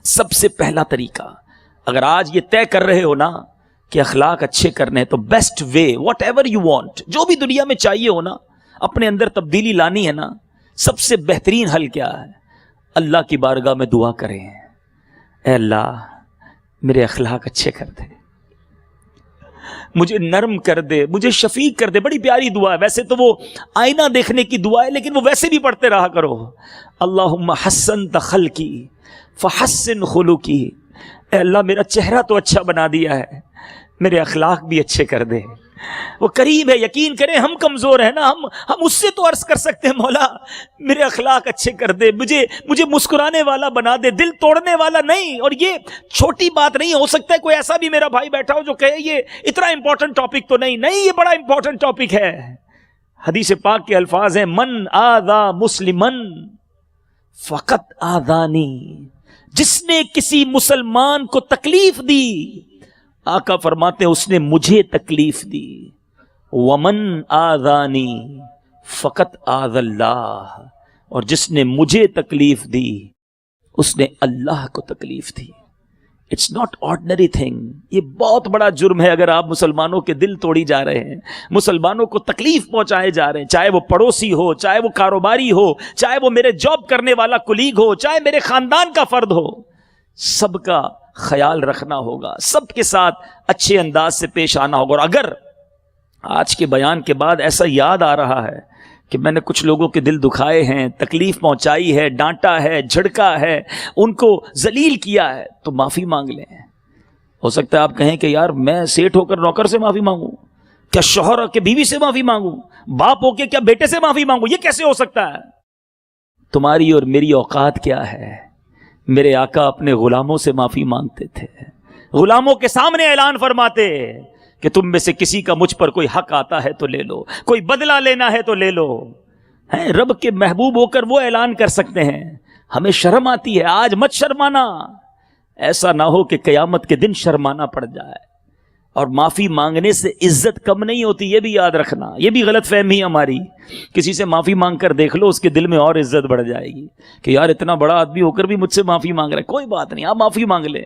سب سے پہلا طریقہ، اگر آج یہ طے کر رہے ہو نا کہ اخلاق اچھے کرنے تو best way, what ever you want, جو بھی دنیا میں چاہیے ہو نا، اپنے اندر تبدیلی لانی ہے نا، سب سے بہترین حل کیا ہے؟ اللہ کی بارگاہ میں دعا کریں، اے اللہ میرے اخلاق اچھے کر دے، مجھے نرم کر دے، مجھے شفیق کر دے۔ بڑی پیاری دعا ہے، ویسے تو وہ آئینہ دیکھنے کی دعا ہے، لیکن وہ ویسے بھی پڑھتے رہا کرو۔ اللہم حسنت خلقی فحسن خلقی، اے اللہ میرا چہرہ تو اچھا بنا دیا ہے، میرے اخلاق بھی اچھے کر دے۔ وہ قریب ہے. یقین کریں ہم کمزور ہیں نا, ہم اس سے تو عرض کر سکتے ہیں مولا میرے اخلاق اچھے کر دے, مجھے مسکرانے والا بنا دے, دل توڑنے والا نہیں. اور یہ چھوٹی بات نہیں, ہو سکتا ہے کوئی ایسا بھی میرا بھائی بیٹھا ہو جو کہے یہ اتنا امپورٹنٹ ٹاپک تو نہیں, یہ بڑا امپورٹنٹ ٹاپک ہے. حدیث پاک کے الفاظ ہیں من آذا مسلمن فقط آذانی, جس نے کسی مسلمان کو تکلیف دی آقا فرماتے ہیں اس نے مجھے تکلیف دی. ومن آذانی فقط آذ اللہ, اور جس نے مجھے تکلیف دی اس نے اللہ کو تکلیف دی. اٹس ناٹ آرڈنری تھنگ, یہ بہت بڑا جرم ہے اگر آپ مسلمانوں کے دل توڑی جا رہے ہیں, مسلمانوں کو تکلیف پہنچائے جا رہے ہیں, چاہے وہ پڑوسی ہو, چاہے وہ کاروباری ہو, چاہے وہ میرے جاب کرنے والا کلیگ ہو, چاہے میرے خاندان کا فرد ہو. سب کا خیال رکھنا ہوگا, سب کے ساتھ اچھے انداز سے پیش آنا ہوگا. اور اگر آج کے بیان کے بعد ایسا یاد آ رہا ہے کہ میں نے کچھ لوگوں کے دل دکھائے ہیں, تکلیف پہنچائی ہے, ڈانٹا ہے, جھڑکا ہے, ان کو ذلیل کیا ہے, تو معافی مانگ لیں. ہو سکتا ہے آپ کہیں کہ یار میں سیٹ ہو کر نوکر سے معافی مانگوں, کیا شوہر کے بیوی سے معافی مانگوں, باپ ہو کے کیا بیٹے سے معافی مانگوں, یہ کیسے ہو سکتا ہے؟ تمہاری اور میری اوقات کیا ہے؟ میرے آقا اپنے غلاموں سے معافی مانگتے تھے, غلاموں کے سامنے اعلان فرماتے کہ تم میں سے کسی کا مجھ پر کوئی حق آتا ہے تو لے لو, کوئی بدلہ لینا ہے تو لے لو. رب کے محبوب ہو کر وہ اعلان کر سکتے ہیں. ہمیں شرم آتی ہے, آج مت شرمانا, ایسا نہ ہو کہ قیامت کے دن شرمانا پڑ جائے. اور معافی مانگنے سے عزت کم نہیں ہوتی, یہ بھی یاد رکھنا, یہ بھی غلط فہمی ہماری. کسی سے معافی مانگ کر دیکھ لو, اس کے دل میں اور عزت بڑھ جائے گی کہ یار اتنا بڑا آدمی ہو کر بھی مجھ سے معافی مانگ رہا ہے. کوئی بات نہیں, آپ معافی مانگ لیں,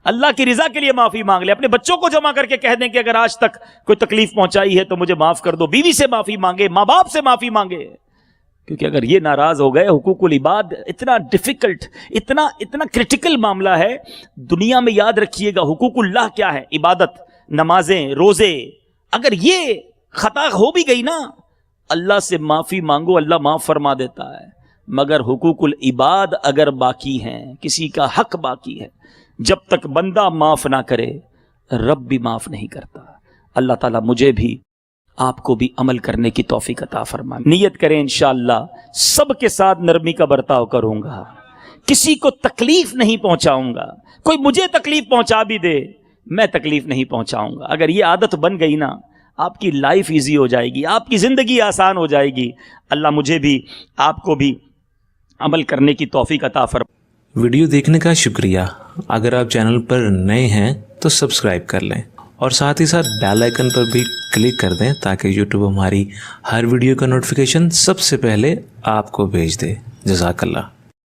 اللہ کی رضا کے لیے معافی مانگ لیں. اپنے بچوں کو جمع کر کے کہہ دیں کہ اگر آج تک کوئی تکلیف پہنچائی ہے تو مجھے معاف کر دو. بیوی سے معافی مانگے, ماں باپ سے معافی مانگے, کیونکہ اگر یہ ناراض ہو گئے, حقوق العباد اتنا ڈیفیکلٹ, اتنا کرٹیکل معاملہ ہے دنیا میں. یاد رکھیے گا حقوق اللہ کیا ہے, عبادت, نمازیں, روزے. اگر یہ خطا ہو بھی گئی نا, اللہ سے معافی مانگو, اللہ معاف فرما دیتا ہے. مگر حقوق العباد اگر باقی ہیں, کسی کا حق باقی ہے, جب تک بندہ معاف نہ کرے رب بھی معاف نہیں کرتا. اللہ تعالیٰ مجھے بھی آپ کو بھی عمل کرنے کی توفیق عطا فرمائے. نیت کریں انشاءاللہ سب کے ساتھ نرمی کا برتاؤ کروں گا, کسی کو تکلیف نہیں پہنچاؤں گا. کوئی مجھے تکلیف پہنچا بھی دے میں تکلیف نہیں پہنچاؤں گا. اگر یہ عادت بن گئی نا, آپ کی لائف ایزی ہو جائے گی, آپ کی زندگی آسان ہو جائے گی. اللہ مجھے بھی آپ کو بھی عمل کرنے کی توفیق عطا فرمائے. ویڈیو دیکھنے کا شکریہ. اگر آپ چینل پر نئے ہیں تو سبسکرائب کر لیں اور ساتھ ہی ساتھ بیل آئیکن پر بھی کلک کر دیں تاکہ یوٹیوب ہماری ہر ویڈیو کا نوٹیفیکیشن سب سے پہلے آپ کو بھیج دے. جزاک اللہ.